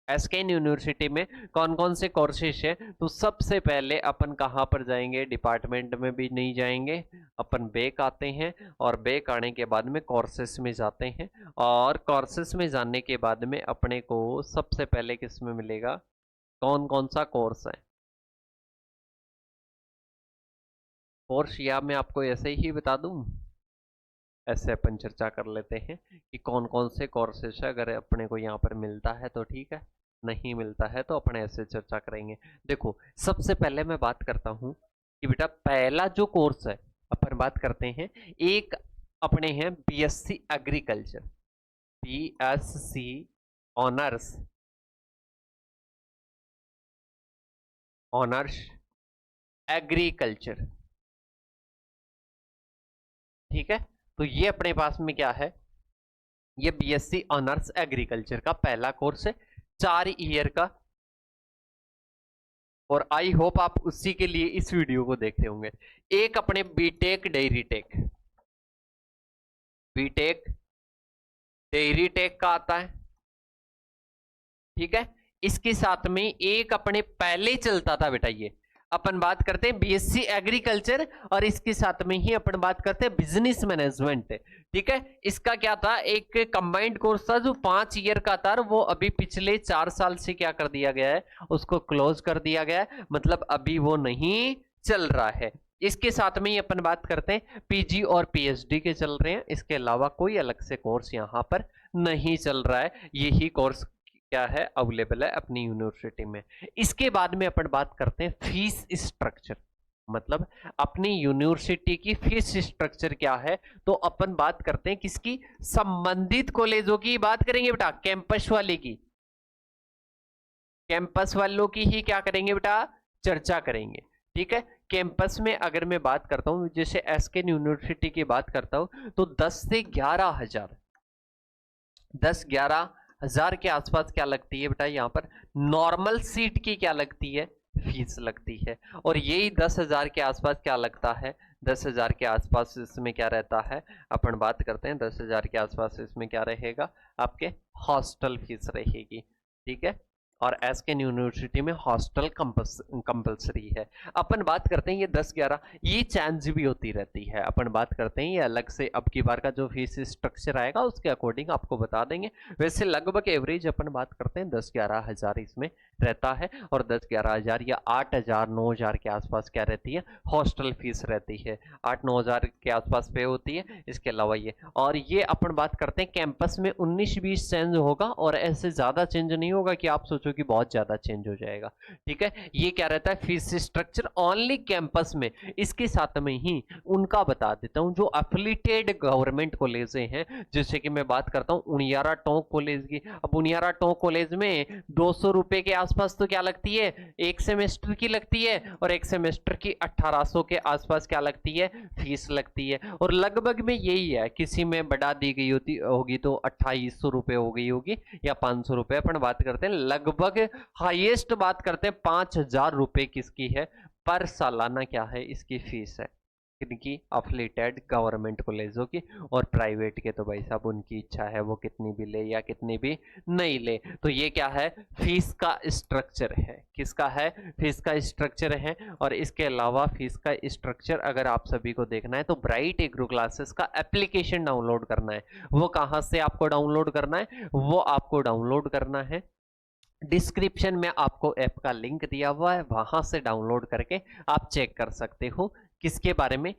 एसकेन यूनिवर्सिटी में कौन कौन से कोर्सेज है। तो सबसे पहले अपन कहाँ पर जाएंगे, डिपार्टमेंट में भी नहीं जाएंगे, अपन बैक आते हैं, और बैक आने के बाद में कोर्सेज में जाते हैं। और कोर्सेज में जाने के बाद में अपने को सबसे पहले किस में मिलेगा, कौन कौन सा कोर्स है। कोर्स या मैं आपको ऐसे ही बता दूं, ऐसे अपन चर्चा कर लेते हैं कि कौन कौन से कोर्सेज है। अगर अपने को यहाँ पर मिलता है तो ठीक है, नहीं मिलता है तो अपन ऐसे चर्चा करेंगे। देखो सबसे पहले मैं बात करता हूँ कि बेटा पहला जो कोर्स है अपन बात करते हैं, एक अपने हैं BSc agriculture, BSc honours, honours agriculture, ठीक है। तो ये अपने पास में क्या है, ये बीएससी ऑनर्स एग्रीकल्चर का पहला कोर्स है, 4 ईयर का। और आई होप आप उसी के लिए इस वीडियो को देख रहे होंगे। एक अपने B Tech dairy tech, B Tech dairy tech का आता है, ठीक है। इसके साथ में एक अपने पहले चलता था बेटा, ये अपन बात करते हैं बीएससी एग्रीकल्चर, और इसके साथ में ही अपन बात करते हैं बिजनेस मैनेजमेंट, ठीक है। इसका क्या था, एक कंबाइंड कोर्स था जो 5 ईयर का था, वो अभी पिछले 4 साल से क्या कर दिया गया है, उसको क्लोज कर दिया गया है, मतलब अभी वो नहीं चल रहा है। इसके साथ में ही अपन बात करते हैं पीजी और पीएचडी के चल रहे हैं, इसके अलावा कोई अलग से कोर्स यहाँ पर नहीं चल रहा है, यही कोर्स क्या है, अवेलेबल है अपनी यूनिवर्सिटी में। इसके बाद में अपन बात करते हैं फीस स्ट्रक्चर, मतलब अपनी यूनिवर्सिटी की फीस स्ट्रक्चर क्या है। तो अपन बात करते हैं किसकी, संबंधित कॉलेजों की बात करेंगे बेटा, कैंपस वाले की, कैंपस वालों की ही क्या करेंगे बेटा, चर्चा करेंगे, ठीक है। कैंपस में अगर मैं बात करता हूं, जैसे एसकेन यूनिवर्सिटी की बात करता हूं, तो 10 से 11,000, 10-11,000 के आसपास क्या लगती है बेटा, यहाँ पर नॉर्मल सीट की क्या लगती है, फीस लगती है। और यही 10,000 के आसपास क्या लगता है, 10,000 के आसपास इसमें क्या रहता है, अपन बात करते हैं 10,000 के आसपास इसमें क्या रहेगा, आपके हॉस्टल फीस रहेगी, ठीक है। और एसकेन यूनिवर्सिटी में हॉस्टल कंपल्सरी है। अपन बात करते हैं ये 10-11, ये चेंज भी होती रहती है। अपन बात करते हैं ये अलग से अब की बार का जो फीस स्ट्रक्चर आएगा उसके अकॉर्डिंग आपको बता देंगे। वैसे लगभग एवरेज अपन बात करते हैं 10-11 हज़ार इसमें रहता है, और 10-11 हज़ार या 8,000-9,000 के आसपास क्या रहती है, हॉस्टल फीस रहती है, 8-9 हज़ार के आसपास पे होती है। इसके अलावा ये, और ये अपन बात करते हैं कैंपस में 19-20 चेंज होगा, और ऐसे ज़्यादा चेंज नहीं होगा कि आप सोचो जो कि बहुत ज्यादा चेंज हो जाएगा। ठीक है, ये क्या रहता है फीस स्ट्रक्चर ओनली कैंपस में। इसके साथ में ही उनका बता देता हूं जो एफिलिएटेड गवर्नमेंट कॉलेज हैं, जैसे कि मैं बात करता हूं उनियारा टोंक कॉलेज की। अब उनियारा टोंक कॉलेज में 200 रुपए के आसपास तो क्या लगती है, एक सेमेस्टर की लगती है, और एक सेमेस्टर की 1800 के आसपास क्या लगती है, फीस लगती है। और लगभग में यही है, किसी में बढ़ा दी गई होगी तो 2800 रुपए हो गई होगी या 500 रुपए। अपन बात करते हैं लगभग हाईएस्ट बात करते हैं 5000 रुपए किसकी है पर सालाना, क्या है इसकी फीस है, इनकी अफिलिएटेड गवर्नमेंट कॉलेजों की। और प्राइवेट के तो भाई साहब उनकी इच्छा है वो कितनी भी ले या कितनी भी नहीं ले। तो ये क्या है, फीस का स्ट्रक्चर है। किसका है, फीस का स्ट्रक्चर है। और इसके अलावा फीस का स्ट्रक्चर अगर आप सभी को देखना है तो ब्राइट एग्रो क्लासेस का एप्लीकेशन डाउनलोड करना है। वो कहाँ से आपको डाउनलोड करना है, वो आपको डाउनलोड करना है डिस्क्रिप्शन में आपको ऐप का लिंक दिया हुआ है, वहां से डाउनलोड करके आप चेक कर सकते हो किसके बारे में,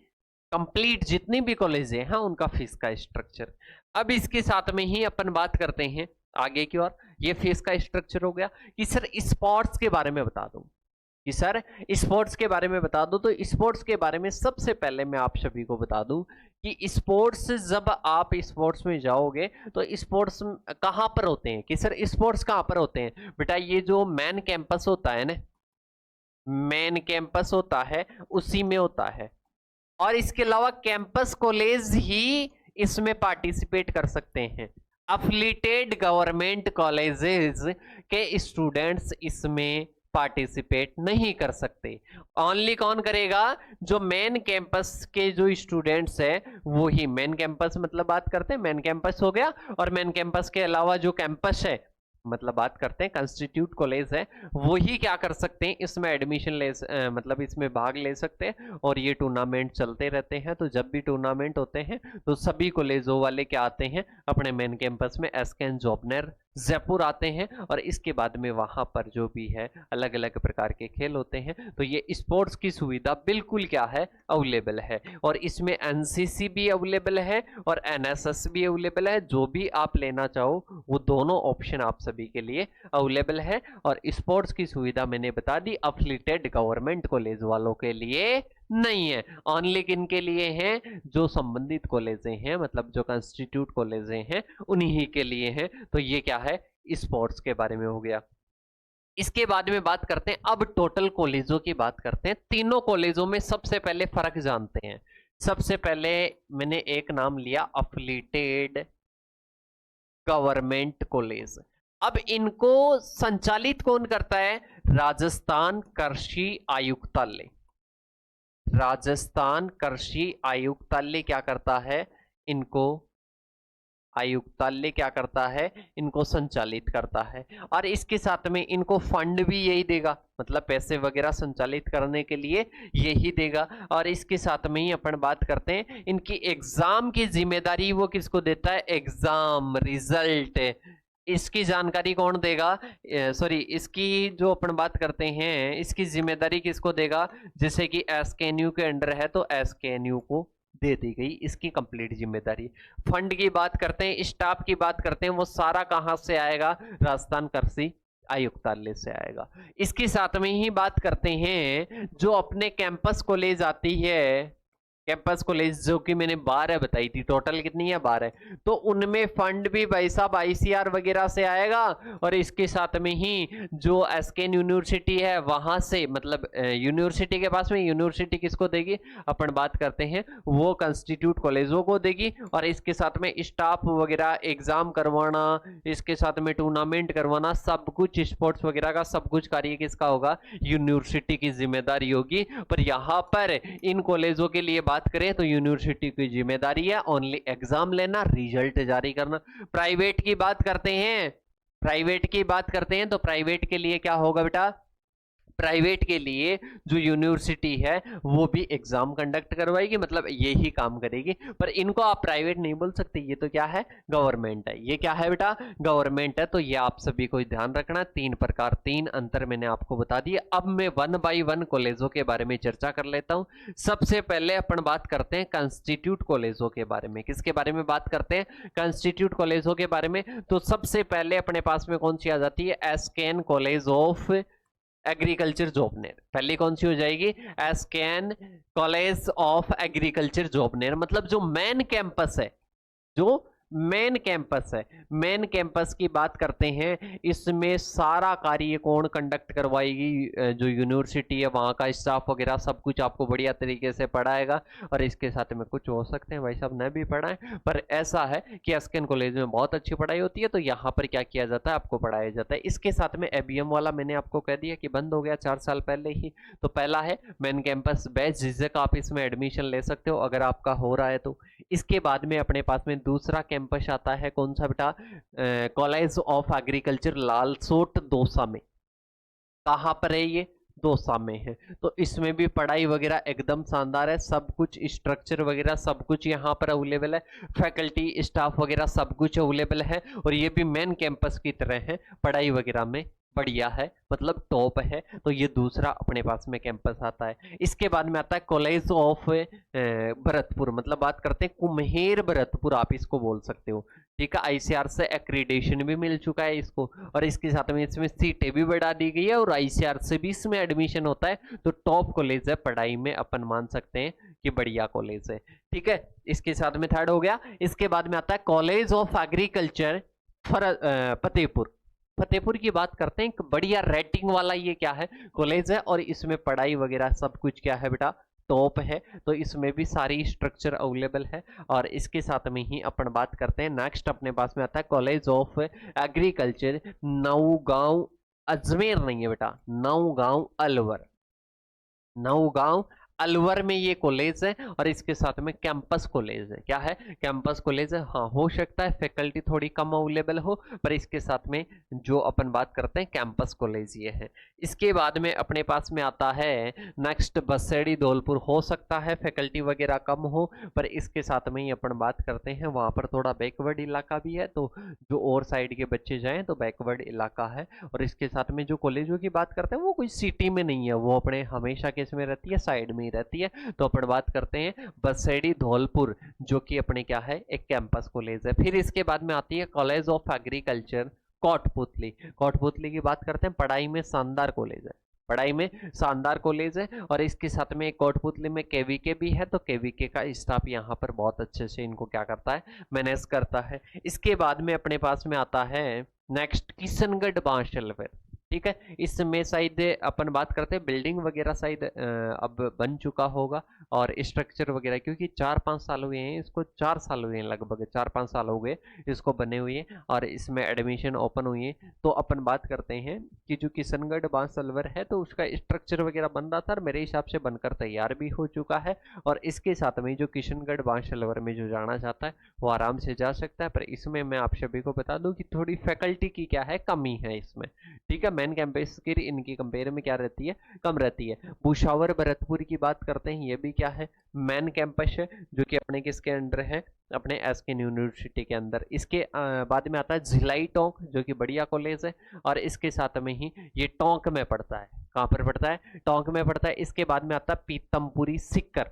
कंप्लीट जितनी भी कॉलेज है हाँ उनका फीस का स्ट्रक्चर। अब इसके साथ में ही अपन बात करते हैं आगे की ओर। ये फीस का स्ट्रक्चर हो गया कि सर स्पोर्ट्स के बारे में बता दूं, कि सर स्पोर्ट्स के बारे में बता दो। तो स्पोर्ट्स के बारे में सबसे पहले मैं आप सभी को बता दूं कि स्पोर्ट्स, जब आप स्पोर्ट्स में जाओगे तो स्पोर्ट्स कहाँ पर होते हैं, कि सर स्पोर्ट्स कहाँ पर होते हैं बेटा, ये जो मेन कैंपस होता है ना, मेन कैंपस होता है उसी में होता है। और इसके अलावा कैंपस कॉलेज ही इसमें पार्टिसिपेट कर सकते हैं। अफिलिएटेड गवर्नमेंट कॉलेजेस के स्टूडेंट्स इसमें पार्टिसिपेट नहीं कर सकते। ओनली कौन करेगा, जो मेन कैंपस के जो स्टूडेंट्स हैं वो ही। मेन कैंपस मतलब बात करते हैं मेन कैंपस हो गया, और मेन कैंपस के अलावा जो कैंपस है मतलब बात करते हैं कंस्टिट्यूट कॉलेज है, वो ही क्या कर सकते हैं इसमें एडमिशन मतलब इसमें भाग ले सकते हैं। और ये टूर्नामेंट चलते रहते हैं, तो जब भी टूर्नामेंट होते हैं तो सभी कॉलेजों वाले क्या आते हैं अपने मेन कैंपस में, एसकेएन जॉबनेर जयपुर आते हैं। और इसके बाद में वहां पर जो भी है अलग अलग प्रकार के खेल होते हैं। तो ये स्पोर्ट्स की सुविधा बिल्कुल क्या है, अवेलेबल है। और इसमें एनसीसी भी अवेलेबल है और एनएसएस भी अवेलेबल है। जो भी आप लेना चाहो वो दोनों ऑप्शन आप सभी के लिए अवेलेबल है। और स्पोर्ट्स की सुविधा मैंने बता दी, अफिलिएटेड गवर्नमेंट कॉलेज वालों के लिए नहीं है, ओनली किन के लिए हैं, जो संबंधित कॉलेजें हैं मतलब जो कंस्टिट्यूट कॉलेजें हैं उन्हीं के लिए हैं। तो ये क्या है, स्पोर्ट्स के बारे में हो गया। इसके बाद में बात करते हैं अब टोटल कॉलेजों की बात करते हैं। तीनों कॉलेजों में सबसे पहले फर्क जानते हैं। सबसे पहले मैंने एक नाम लिया अफिलिएटेड गवर्नमेंट कॉलेज। अब इनको संचालित कौन करता है, राजस्थान कृषि आयुक्तालय। राजस्थान कृषि आयुक्तालय क्या करता है, इनको आयुक्तालय क्या करता है, इनको संचालित करता है। और इसके साथ में इनको फंड भी यही देगा, मतलब पैसे वगैरह संचालित करने के लिए यही देगा। और इसके साथ में ही अपन बात करते हैं इनकी एग्जाम की जिम्मेदारी वो किसको देता है, एग्जाम रिजल्ट इसकी जानकारी कौन देगा, सॉरी इसकी जो अपन बात करते हैं इसकी जिम्मेदारी किसको देगा, जैसे कि एसकेएनयू के अंडर है तो एसकेएनयू को दे दी गई इसकी कंप्लीट जिम्मेदारी। फंड की बात करते हैं, स्टाफ की बात करते हैं, वो सारा कहां से आएगा, राजस्थान कृषि आयुक्तालय से आएगा। इसके साथ में ही बात करते हैं जो अपने कैंपस कॉलेज आती है, कैंपस कॉलेज जो कि मैंने 12 बताई थी, टोटल कितनी है 12, तो उनमें फंड भी भाई साहब आईसीआर वगैरह से आएगा। और इसके साथ में ही जो एसकेएन यूनिवर्सिटी है वहां से, मतलब यूनिवर्सिटी के पास में, यूनिवर्सिटी किसको देगी, अपन बात करते हैं वो कंस्टिट्यूट कॉलेजों को देगी। और इसके साथ में स्टाफ वगैरह, एग्जाम करवाना, इसके साथ में टूर्नामेंट करवाना, सब कुछ स्पोर्ट्स वगैरह का सब कुछ कार्य किसका होगा, यूनिवर्सिटी की जिम्मेदारी होगी। पर यहाँ पर इन कॉलेजों के लिए बात करें तो यूनिवर्सिटी की जिम्मेदारी है ओनली एग्जाम लेना, रिजल्ट जारी करना। प्राइवेट की बात करते हैं, प्राइवेट की बात करते हैं तो प्राइवेट के लिए क्या होगा बेटा, प्राइवेट के लिए जो यूनिवर्सिटी है वो भी एग्जाम कंडक्ट करवाएगी, मतलब ये ही काम करेगी। पर इनको आप प्राइवेट नहीं बोल सकते, ये तो क्या है, गवर्नमेंट है। ये क्या है बेटा, गवर्नमेंट है। तो ये आप सभी को ध्यान रखना, तीन प्रकार, तीन अंतर मैंने आपको बता दिए। अब मैं वन बाई वन कॉलेजों के बारे में चर्चा कर लेता हूं। सबसे पहले अपन बात करते हैं कंस्टिट्यूट कॉलेजों के बारे में। किसके बारे में बात करते हैं, कंस्टिट्यूट कॉलेजों के बारे में। तो सबसे पहले अपने पास में कौन सी आ जाती है, एसकेएन कॉलेज ऑफ एग्रीकल्चर जोबनेर। पहली कौन सी हो जाएगी, एसकेएन कॉलेज ऑफ एग्रीकल्चर जोबनेर। मतलब जो मेन कैंपस है, जो मेन कैंपस है, मेन कैंपस की बात करते हैं, इसमें सारा कार्य कौन कंडक्ट करवाएगी, जो यूनिवर्सिटी है वहाँ का स्टाफ वगैरह सब कुछ आपको बढ़िया तरीके से पढ़ाएगा। और इसके साथ में कुछ हो सकते हैं भाई साहब न भी पढ़ाएं, पर ऐसा है कि एसकेएन कॉलेज में बहुत अच्छी पढ़ाई होती है। तो यहाँ पर क्या किया जाता है, आपको पढ़ाया जाता है। इसके साथ में एबीएम वाला मैंने आपको कह दिया कि बंद हो गया 4 साल पहले ही। तो पहला है मेन कैंपस बैच, जिससे आप इसमें एडमिशन ले सकते हो अगर आपका हो रहा है तो। इसके बाद में अपने पास में दूसरा कैंपस आता है, कौन सा बेटा, college of agriculture Lalsot Dausa में। कहां पर है ये, दौसा में है। तो इसमें भी पढ़ाई वगैरह एकदम शानदार है, सब कुछ स्ट्रक्चर वगैरह सब कुछ यहाँ पर अवेलेबल है, फैकल्टी स्टाफ वगैरह सब कुछ अवेलेबल है। और ये भी मेन कैंपस की तरह है, पढ़ाई वगैरह में बढ़िया है, मतलब टॉप है। तो ये दूसरा अपने पास में कैंपस आता है। इसके बाद में आता है कॉलेज ऑफ भरतपुर, मतलब बात करते हैं कुम्हेर भरतपुर, आप इसको बोल सकते हो। ठीक है, आईसीआर से एक्रीडेशन भी मिल चुका है इसको। और इसके साथ में इसमें सीटें भी बढ़ा दी गई है और आईसीआर से भी इसमें एडमिशन होता है। तो टॉप कॉलेज है, पढ़ाई में अपन मान सकते हैं कि बढ़िया कॉलेज है। ठीक है, इसके साथ में थर्ड हो गया। इसके बाद में आता है college of agriculture Fatehpur. Fatehpur की बात करते हैं, एक बढ़िया रेटिंग वाला ये क्या है, कॉलेज है। और इसमें पढ़ाई वगैरह सब कुछ क्या है बेटा, टॉप है। तो इसमें भी सारी स्ट्रक्चर अवेलेबल है। और इसके साथ में ही अपन बात करते हैं, नेक्स्ट अपने पास में आता है college of agriculture Naugaon, Ajmer नहीं है बेटा, नौगांव अलवर। नौगांव अलवर में ये कॉलेज है। और इसके साथ में कैंपस कॉलेज है, क्या है, कैंपस कॉलेज है। हाँ, हो सकता है फैकल्टी थोड़ी कम अवेलेबल हो, पर इसके साथ में जो अपन बात करते हैं कैंपस कॉलेज ये है। इसके बाद में अपने पास में आता है नेक्स्ट बसेड़ी धौलपुर। हो सकता है फैकल्टी वगैरह कम हो, पर इसके साथ में ही अपन बात करते हैं, वहाँ पर थोड़ा बैकवर्ड इलाका भी है। तो जो और साइड के बच्चे जाएं तो बैकवर्ड इलाका है। और इसके साथ में जो कॉलेजों की बात करते हैं वो कोई सिटी में नहीं है, वो अपने हमेशा किस में रहती है, साइड में ही रहती है। तो अपन बात करते हैं बसेड़ी धौलपुर, जो कि अपने क्या है, एक कैंपस कॉलेज है। फिर इसके बाद में आती है college of agriculture Kotputli. Kotputli की बात करते हैं, पढ़ाई में शानदार कॉलेज है, पढ़ाई में शानदार कॉलेज है। और इसके साथ में कोटपुतली में केवीके भी है। तो केवीके का स्टाफ यहाँ पर बहुत अच्छे से इनको क्या करता है, मैनेज करता है। इसके बाद में अपने पास में आता है नेक्स्ट किशनगढ़ बांसलवर। ठीक है, इसमें शायद अपन बात करते हैं बिल्डिंग वगैरह शायद अब बन चुका होगा, और स्ट्रक्चर वगैरह, क्योंकि 4-5 साल हुए हैं इसको, 4 साल हुए हैं, लगभग 4-5 साल हो गए इसको बने हुए, और इसमें एडमिशन ओपन हुई है। तो अपन बात करते हैं कि जो किशनगढ़ बांसलवर है, तो उसका स्ट्रक्चर वगैरह बन रहा था और मेरे हिसाब से बनकर तैयार भी हो चुका है। और इसके साथ में जो किशनगढ़ बांसलवर में जो जाना चाहता है वो आराम से जा सकता है। पर इसमें मैं आप सभी को बता दूं कि थोड़ी फैकल्टी की क्या है, कमी है इसमें। ठीक है, मेन कैंपस की इनकी कंपेयर में क्या रहती है, कम रहती है। भुसावर भरतपुर की बात करते हैं, ये भी क्या है, मेन कैंपस है, जो कि अपने किसके अंडर है, अपने एसकेएन यूनिवर्सिटी के अंदर। इसके बाद में आता है झिलाई टोंक, जो कि बढ़िया कॉलेज है। और इसके साथ में ही ये टोंक में पड़ता है, कहाँ पर पड़ता है, टोंक में पड़ता है। इसके बाद में आता है पीतमपुरी सिक्कर।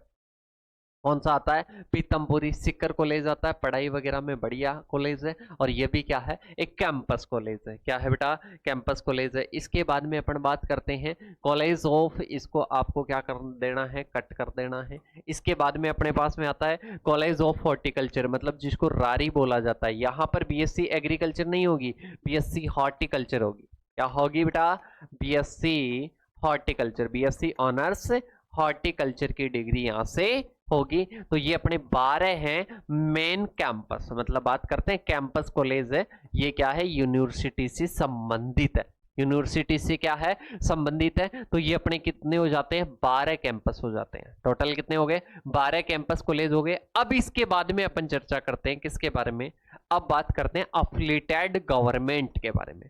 कौन सा आता है, पीतमपुरी सिक्कर कॉलेज आता है, पढ़ाई वगैरह में बढ़िया कॉलेज है। और ये भी क्या है, एक कैंपस कॉलेज है। क्या है बेटा, कैंपस कॉलेज है। इसके बाद में अपन बात करते हैं कॉलेज ऑफ, इसको आपको क्या कर देना है, कट कर देना है। इसके बाद में अपने पास में आता है कॉलेज ऑफ हॉर्टिकल्चर, मतलब जिसको रारी बोला जाता है। यहाँ पर बीएससी एग्रीकल्चर नहीं होगी, बीएससी हॉर्टिकल्चर होगी। क्या होगी बेटा, BSc horticulture, BSc honours horticulture की डिग्री यहाँ से होगी। तो ये अपने 12 हैं मेन कैंपस, मतलब बात करते हैं कैंपस कॉलेज है। ये क्या है, यूनिवर्सिटी से संबंधित है, यूनिवर्सिटी से क्या है, संबंधित है। तो ये अपने कितने हो जाते हैं, 12 कैंपस हो जाते हैं। टोटल कितने हो गए, 12 कैंपस कॉलेज हो गए। अब इसके बाद में अपन चर्चा करते हैं किसके बारे में, अब बात करते हैं अफिलिएटेड गवर्नमेंट के बारे में।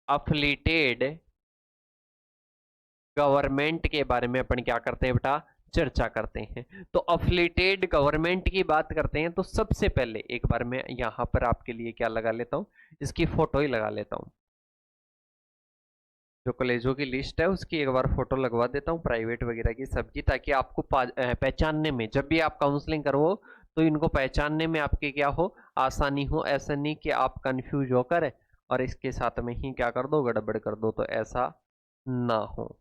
अफिलिएटेड गवर्नमेंट के बारे में अपन क्या करते हैं बेटा, चर्चा करते हैं। तो अफिलिएटेड गवर्नमेंट की बात करते हैं तो सबसे पहले एक बार मैं यहाँ पर आपके लिए क्या लगा लेता हूँ, इसकी फोटो ही लगा लेता हूँ। जो कॉलेजों की लिस्ट है उसकी एक बार फोटो लगवा देता हूँ, प्राइवेट वगैरह की सबकी, ताकि आपको पहचानने में, जब भी आप काउंसलिंग करो तो इनको पहचानने में आपके क्या हो, आसानी हो। ऐसा नहीं कि आप कंफ्यूज होकर और इसके साथ में ही क्या कर दो, गड़बड़ कर दो, तो ऐसा ना हो।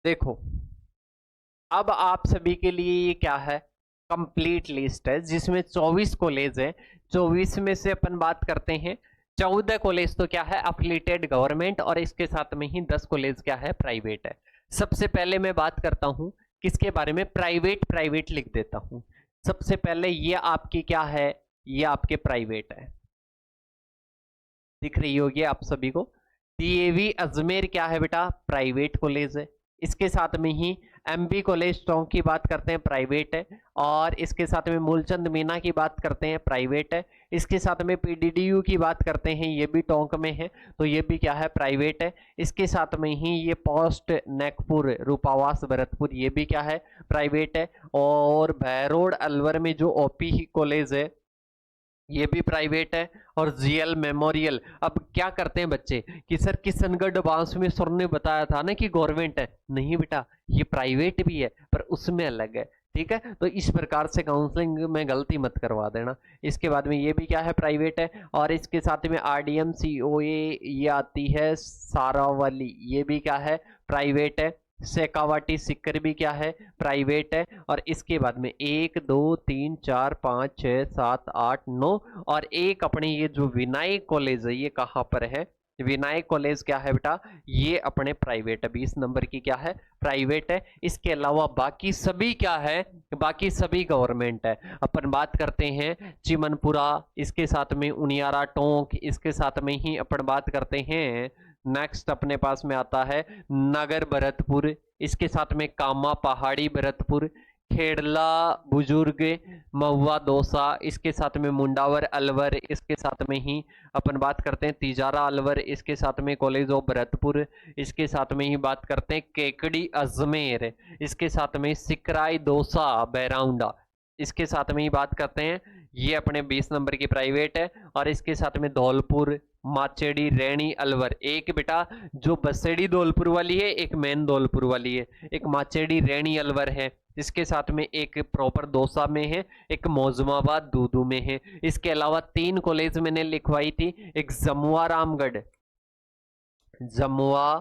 देखो, अब आप सभी के लिए ये क्या है, कंप्लीट लिस्ट है जिसमें 24 कॉलेज है। 24 में से अपन बात करते हैं 14 कॉलेज तो क्या है, अफिलिएटेड गवर्नमेंट, और इसके साथ में ही 10 कॉलेज क्या है, प्राइवेट है। सबसे पहले मैं बात करता हूं किसके बारे में, प्राइवेट। प्राइवेट लिख देता हूं सबसे पहले। ये आपकी क्या है, ये आपके प्राइवेट है, दिख रही होगी आप सभी को। डीएवी अजमेर क्या है बेटा, प्राइवेट कॉलेज है। इसके साथ में ही एमबी कॉलेज टोंक की बात करते हैं, प्राइवेट है। और इसके साथ में मूलचंद मीना की बात करते हैं, प्राइवेट है। इसके साथ में पीडीडीयू की बात करते हैं, ये भी टोंक में है, तो ये भी क्या है, प्राइवेट है। इसके साथ में ही ये पोस्ट नागपुर रूपावास भरतपुर, ये भी क्या है, प्राइवेट है। और भैरोड अलवर में जो ओपी कॉलेज है ये भी प्राइवेट है। और जीएल मेमोरियल, अब क्या करते हैं बच्चे कि सर किशनगढ़ बांस में सर ने बताया था ना कि गवर्नमेंट है, नहीं बेटा ये प्राइवेट भी है पर उसमें अलग है, ठीक है। तो इस प्रकार से काउंसलिंग में गलती मत करवा देना। इसके बाद में ये भी क्या है, प्राइवेट है। और इसके साथ में आरडीएम सीओए ये आती है सारावली, ये भी क्या है, प्राइवेट है। शेखावाटी सिक्कर भी क्या है, प्राइवेट है। और इसके बाद में 1 2 3 4 5 6 7 8 9 और एक अपने ये जो विनायक कॉलेज है ये कहाँ पर है, विनायक कॉलेज क्या है बेटा, ये अपने प्राइवेट है, 20 नंबर की क्या है, प्राइवेट है। इसके अलावा बाकी सभी क्या है, बाकी सभी गवर्नमेंट है। अपन बात करते हैं चिमनपुरा, इसके साथ में उनियारा टोंक, इसके साथ में ही अपन बात करते हैं नेक्स्ट अपने पास में आता है नगर भरतपुर, इसके साथ में कामा पहाड़ी भरतपुर, खेड़ला बुजुर्ग, महुआ दौसा, इसके साथ में मुंडावर अलवर, इसके साथ में ही अपन बात करते हैं तिजारा अलवर, इसके साथ में कॉलेज ऑफ भरतपुर, इसके साथ में ही बात करते हैं केकड़ी अजमेर, इसके साथ में सिकराई दौसा बैराउंडा, इसके साथ में ही बात करते हैं ये अपने 20 नंबर की प्राइवेट है। और इसके साथ में धौलपुर, माचेड़ी, रैणी अलवर, एक बेटा जो बसेड़ी धौलपुर वाली है, एक मेन धौलपुर वाली है, एक माचेड़ी रैणी अलवर है। इसके साथ में एक प्रॉपर दौसा में है, एक मौजमाबाद दूदू में है। इसके अलावा 3 कॉलेज मैंने लिखवाई थी, एक जमुआ रामगढ़, जमुआ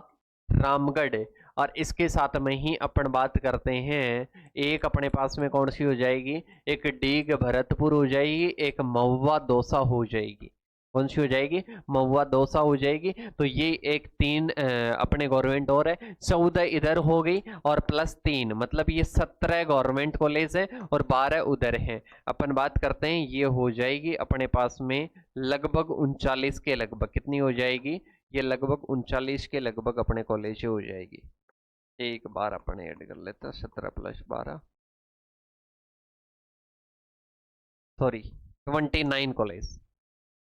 रामगढ़, और इसके साथ में ही अपन बात करते हैं एक अपने पास में कौन सी हो जाएगी, एक डीग भरतपुर हो जाएगी, एक महुआ दौसा हो जाएगी। कौन सी हो जाएगी, महुआ दौसा हो जाएगी। तो ये एक 3 अपने गवर्नमेंट और है, 14 इधर हो गई और प्लस 3 मतलब ये 17 गवर्नमेंट कॉलेज है और 12 उधर हैं। अपन बात करते हैं ये हो जाएगी अपने पास में लगभग 39 के लगभग, कितनी हो जाएगी, ये लगभग 39 के लगभग अपने कॉलेज हो जाएगी। एक बार अपन ऐड कर लेते हैं 17 + 12, सॉरी 29 कॉलेज,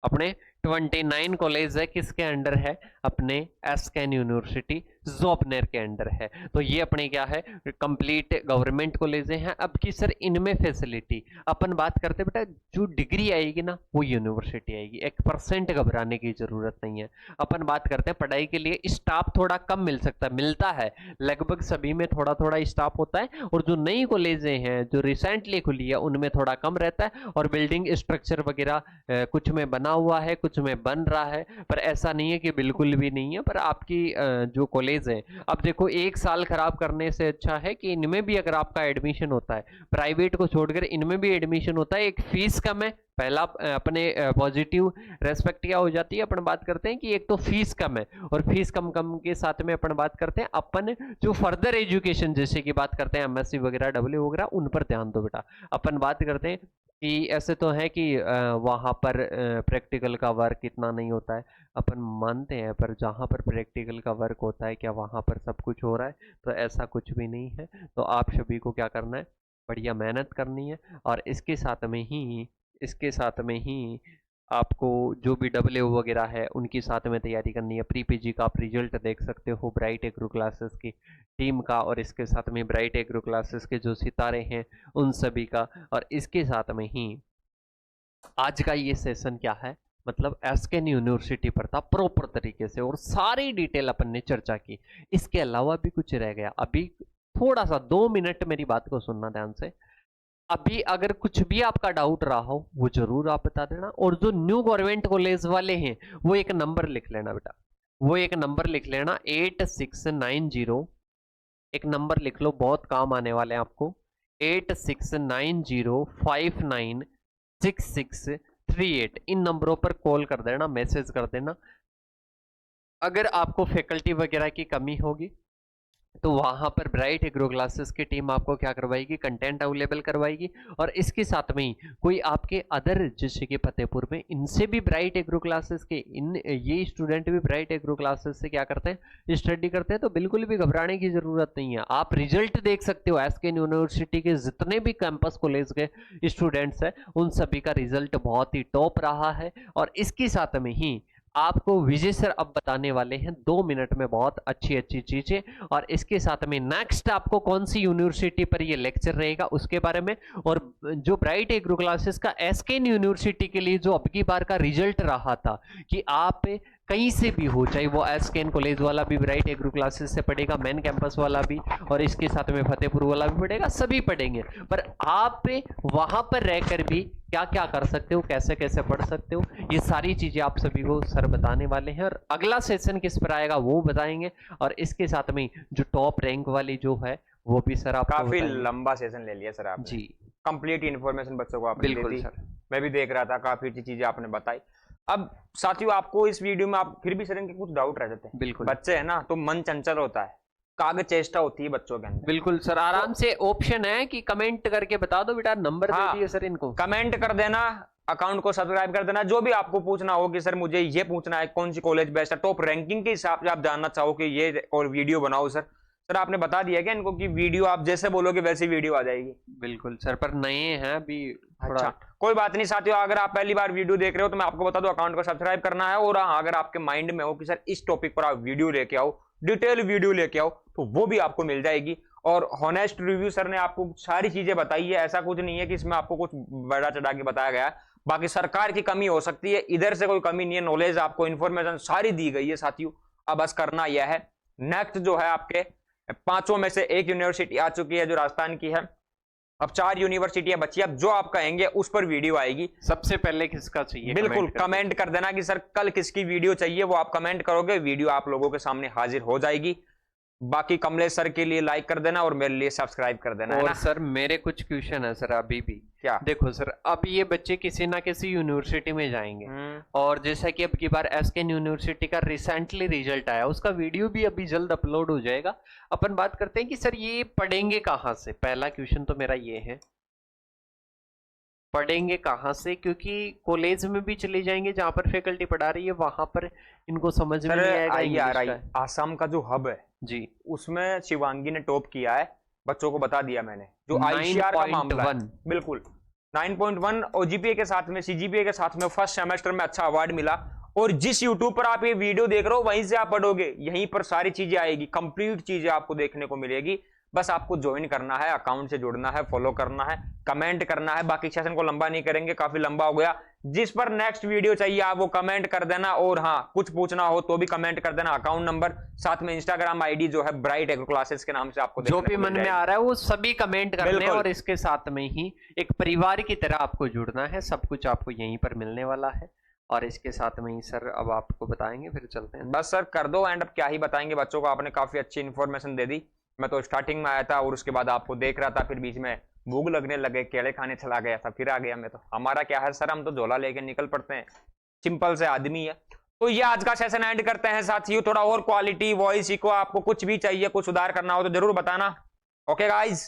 अपने 29 कॉलेज है, किसके अंडर है, अपने एसकेन यूनिवर्सिटी जोपनेर के अंडर है। तो ये अपने क्या है, कंप्लीट गवर्नमेंट कॉलेज हैं। अब की सर इनमें फैसिलिटी अपन बात करते बेटा, जो डिग्री आएगी ना वो यूनिवर्सिटी आएगी, 1% घबराने की जरूरत नहीं है। अपन बात करते हैं पढ़ाई के लिए स्टाफ थोड़ा कम मिल सकता है, मिलता है लगभग सभी में थोड़ा थोड़ा स्टाफ होता है, और जो नई कॉलेजें हैं जो रिसेंटली खुली है उनमें थोड़ा कम रहता है, और बिल्डिंग स्ट्रक्चर वगैरह कुछ में बना हुआ है, कुछ में बन रहा है, पर ऐसा नहीं है कि बिल्कुल भी नहीं है। पर आपकी जो कॉलेज है, अब देखो 1 साल खराब करने से अच्छा है कि इनमें भी अगर आपका एडमिशन होता है, प्राइवेट को छोड़कर इनमें भी एडमिशन होता है, एक फीस कम है। पहला अपने पॉजिटिव रेस्पेक्ट क्या हो जाती है, अपन बात करते हैं कि एक तो फीस कम है, और फीस कम कम के साथ में अपन बात करते हैं अपन जो फर्दर एजुकेशन जैसे कि बात करते हैं एमएससी वगैरह डब्ल्यू वगैरह, उन पर ध्यान दो बेटा। अपन बात करते हैं कि ऐसे तो है कि वहाँ पर प्रैक्टिकल का वर्क इतना नहीं होता है, अपन मानते हैं, पर जहाँ पर प्रैक्टिकल का वर्क होता है क्या वहाँ पर सब कुछ हो रहा है? तो ऐसा कुछ भी नहीं है। तो आप सभी को क्या करना है, बढ़िया मेहनत करनी है, और इसके साथ में ही आपको जो भी डब्ल्यू वगैरह है उनकी साथ में तैयारी करनी है। प्री पीजी का आप रिजल्ट देख सकते हो ब्राइट एग्रो क्लासेस की टीम का, और इसके साथ में ब्राइट एग्रो क्लासेस के जो सितारे हैं उन सभी का। और इसके साथ में ही आज का ये सेशन क्या है, मतलब एसकेएन यूनिवर्सिटी पर था प्रॉपर तरीके से, और सारी डिटेल अपन ने चर्चा की। इसके अलावा भी कुछ रह गया, अभी थोड़ा सा 2 मिनट मेरी बात को सुनना ध्यान से। अभी अगर कुछ भी आपका डाउट रहा हो वो जरूर आप बता देना, और जो न्यू गवर्नमेंट कॉलेज वाले हैं वो एक नंबर लिख लेना बेटा, वो एक नंबर लिख लेना 8690, एक नंबर लिख लो, बहुत काम आने वाले हैं आपको, 8690596638। इन नंबरों पर कॉल कर देना, मैसेज कर देना। अगर आपको फैकल्टी वगैरह की कमी होगी तो वहां पर ब्राइट एग्रो क्लासेस की टीम आपको क्या करवाएगी, कंटेंट अवेलेबल करवाएगी। और इसके साथ में ही कोई आपके अदर जैसे कि फतेहपुर में, इनसे भी ब्राइट एग्रो क्लासेस के ये स्टूडेंट भी ब्राइट एग्रो क्लासेस से क्या करते हैं, स्टडी करते हैं। तो बिल्कुल भी घबराने की जरूरत नहीं है। आप रिजल्ट देख सकते हो, एसकेएन यूनिवर्सिटी के जितने भी कैंपस कॉलेज के स्टूडेंट्स हैं उन सभी का रिजल्ट बहुत ही टॉप रहा है। और इसके साथ में ही आपको विजय सर अब बताने वाले हैं 2 मिनट में बहुत अच्छी अच्छी चीजें। और इसके साथ में नेक्स्ट आपको कौन सी यूनिवर्सिटी पर ये लेक्चर रहेगा उसके बारे में, और जो ब्राइट एग्रो क्लासेस का एसकेएन यूनिवर्सिटी के लिए जो अब की बार का रिजल्ट रहा था कि आप कहीं से भी हो, चाहे वो एसकेएन कॉलेज वाला भी ब्राइट एग्रो क्लासेस से पढ़ेगा, मेन कैंपस वाला भी, और इसके साथ में फतेहपुर वाला भी पढ़ेगा, सभी पढ़ेंगे। पर आप वहां पर रहकर भी क्या क्या कर सकते हो, कैसे कैसे पढ़ सकते हो, ये सारी चीजें आप सभी को सर बताने वाले हैं। और अगला सेशन किस पर आएगा वो बताएंगे। और इसके साथ में जो टॉप रैंक वाली जो है वो भी सर आपको काफी लंबा सेशन ले लिया सर आपने जी, कंप्लीट इन्फॉर्मेशन बच्चों को आपने बिल्कुल दे दी। सर, मैं भी देख रहा था, काफी अच्छी चीजें आपने बताई। अब साथियों आपको इस वीडियो में आप फिर भी सर इनके कुछ डाउट रह जाते हैं, बिल्कुल बच्चे है ना तो मन चंचल होता है, कागज चेष्टा होती है बच्चों के अंदर। बिल्कुल सर, आराम से ऑप्शन है कि कमेंट करके बता दो बेटा, नंबर दे दिए सर इनको, कमेंट कर देना, अकाउंट को सब्सक्राइब कर देना। जो भी आपको पूछना हो कि सर मुझे ये पूछना है कौन सी कॉलेज बेस्ट है, टॉप रैंकिंग के हिसाब से आप जानना चाहो कि ये और वीडियो बनाओ सर आपने बता दिया क्या इनको कि वीडियो आप जैसे बोलोगे वैसी वीडियो आ जाएगी? बिल्कुल सर, पर नए हैं अभी थोड़ा। अच्छा, कोई बात नहीं साथियों, अगर आप पहली बार वीडियो देख रहे हो तो मैं आपको बता दूं अकाउंट को सब्सक्राइब करना है। और अगर आपके माइंड में हो कि सर इस टॉपिक पर आप वीडियो लेके आओ, डिटेल वीडियो लेके आओ, तो वो भी आपको मिल जाएगी। और हॉनेस्ट रिव्यू सर ने आपको सारी चीजें बताई है, ऐसा कुछ नहीं है कि इसमें आपको कुछ बड़ा चढ़ा के बताया गया है। बाकी सरकार की कमी हो सकती है, इधर से कोई कमी नहीं है, नॉलेज आपको इन्फॉर्मेशन सारी दी गई है साथियों। अब बस करना यह है, नेक्स्ट जो है आपके 5 में से 1 यूनिवर्सिटी आ चुकी है जो राजस्थान की है, अब 4 यूनिवर्सिटियां बची। अब जो आप कहेंगे उस पर वीडियो आएगी। सबसे पहले किसका चाहिए बिल्कुल कमेंट कर देना कि सर कल किसकी वीडियो चाहिए, वो आप कमेंट करोगे, वीडियो आप लोगों के सामने हाजिर हो जाएगी। बाकी कमलेश सर के लिए लाइक कर देना और मेरे लिए सब्सक्राइब कर देना। और सर मेरे कुछ क्वेश्चन है सर अभी भी। क्या? देखो सर, अब ये बच्चे किसी ना किसी यूनिवर्सिटी में जाएंगे, और जैसा कि अब की बार एसकेएन यूनिवर्सिटी का रिसेंटली रिजल्ट आया, उसका वीडियो भी अभी जल्द अपलोड हो जाएगा। अपन बात करते हैं कि सर ये पढ़ेंगे कहाँ से। पहला क्वेश्चन तो मेरा ये है, पढ़ेंगे कहाँ से, क्योंकि कॉलेज में भी चले जाएंगे जहाँ पर फैकल्टी पढ़ा रही है, वहां पर इनको समझ में नहीं आएगा इंग्लिश का। आसाम का जो हब है जी, उसमें शिवांगी ने टॉप किया है, बच्चों को बता दिया मैंने, जो आईसीआर का मामला है। बिल्कुल 9.1 और जीपीए के साथ में, सीजीपीए के साथ में फर्स्ट सेमेस्टर में अच्छा अवार्ड मिला। और जिस यूट्यूब पर आप ये वीडियो देख रहे हो वहीं से आप पढ़ोगे, यहीं पर सारी चीजें आएगी, कंप्लीट चीजें आपको देखने को मिलेगी। बस आपको ज्वाइन करना है, अकाउंट से जुड़ना है, फॉलो करना है, कमेंट करना है। बाकी सेशन को लंबा नहीं करेंगे, काफी लंबा हो गया। जिस पर नेक्स्ट वीडियो चाहिए आप वो कमेंट कर देना। और हाँ, कुछ पूछना हो तो भी कमेंट कर देना। अकाउंट नंबर साथ में इंस्टाग्राम आईडी जो है ब्राइट एग्रो क्लासेस के नाम से आपको जो भी मन में आ रहा है वो सभी कमेंट करने हैं। और इसके साथ में ही एक परिवार की तरह आपको जुड़ना है, सब कुछ आपको यहीं पर मिलने वाला है। और इसके साथ में ही सर अब आपको बताएंगे, फिर चलते हैं। बस सर कर दो एंड, अब क्या ही बताएंगे बच्चों को, आपने काफी अच्छी इन्फॉर्मेशन दे दी। मैं तो स्टार्टिंग में आया था और उसके बाद आपको देख रहा था, फिर बीच में भूख लगने लगे, केले खाने चला गया था, फिर आ गया मैं। तो हमारा क्या है सर, हम तो झोला लेके निकल पड़ते हैं, सिंपल से आदमी है। तो ये आज का सेशन एंड करते हैं साथियों। थोड़ा और क्वालिटी वॉइस को आपको कुछ भी चाहिए, कुछ सुधार करना हो तो जरूर बताना। Okay guys.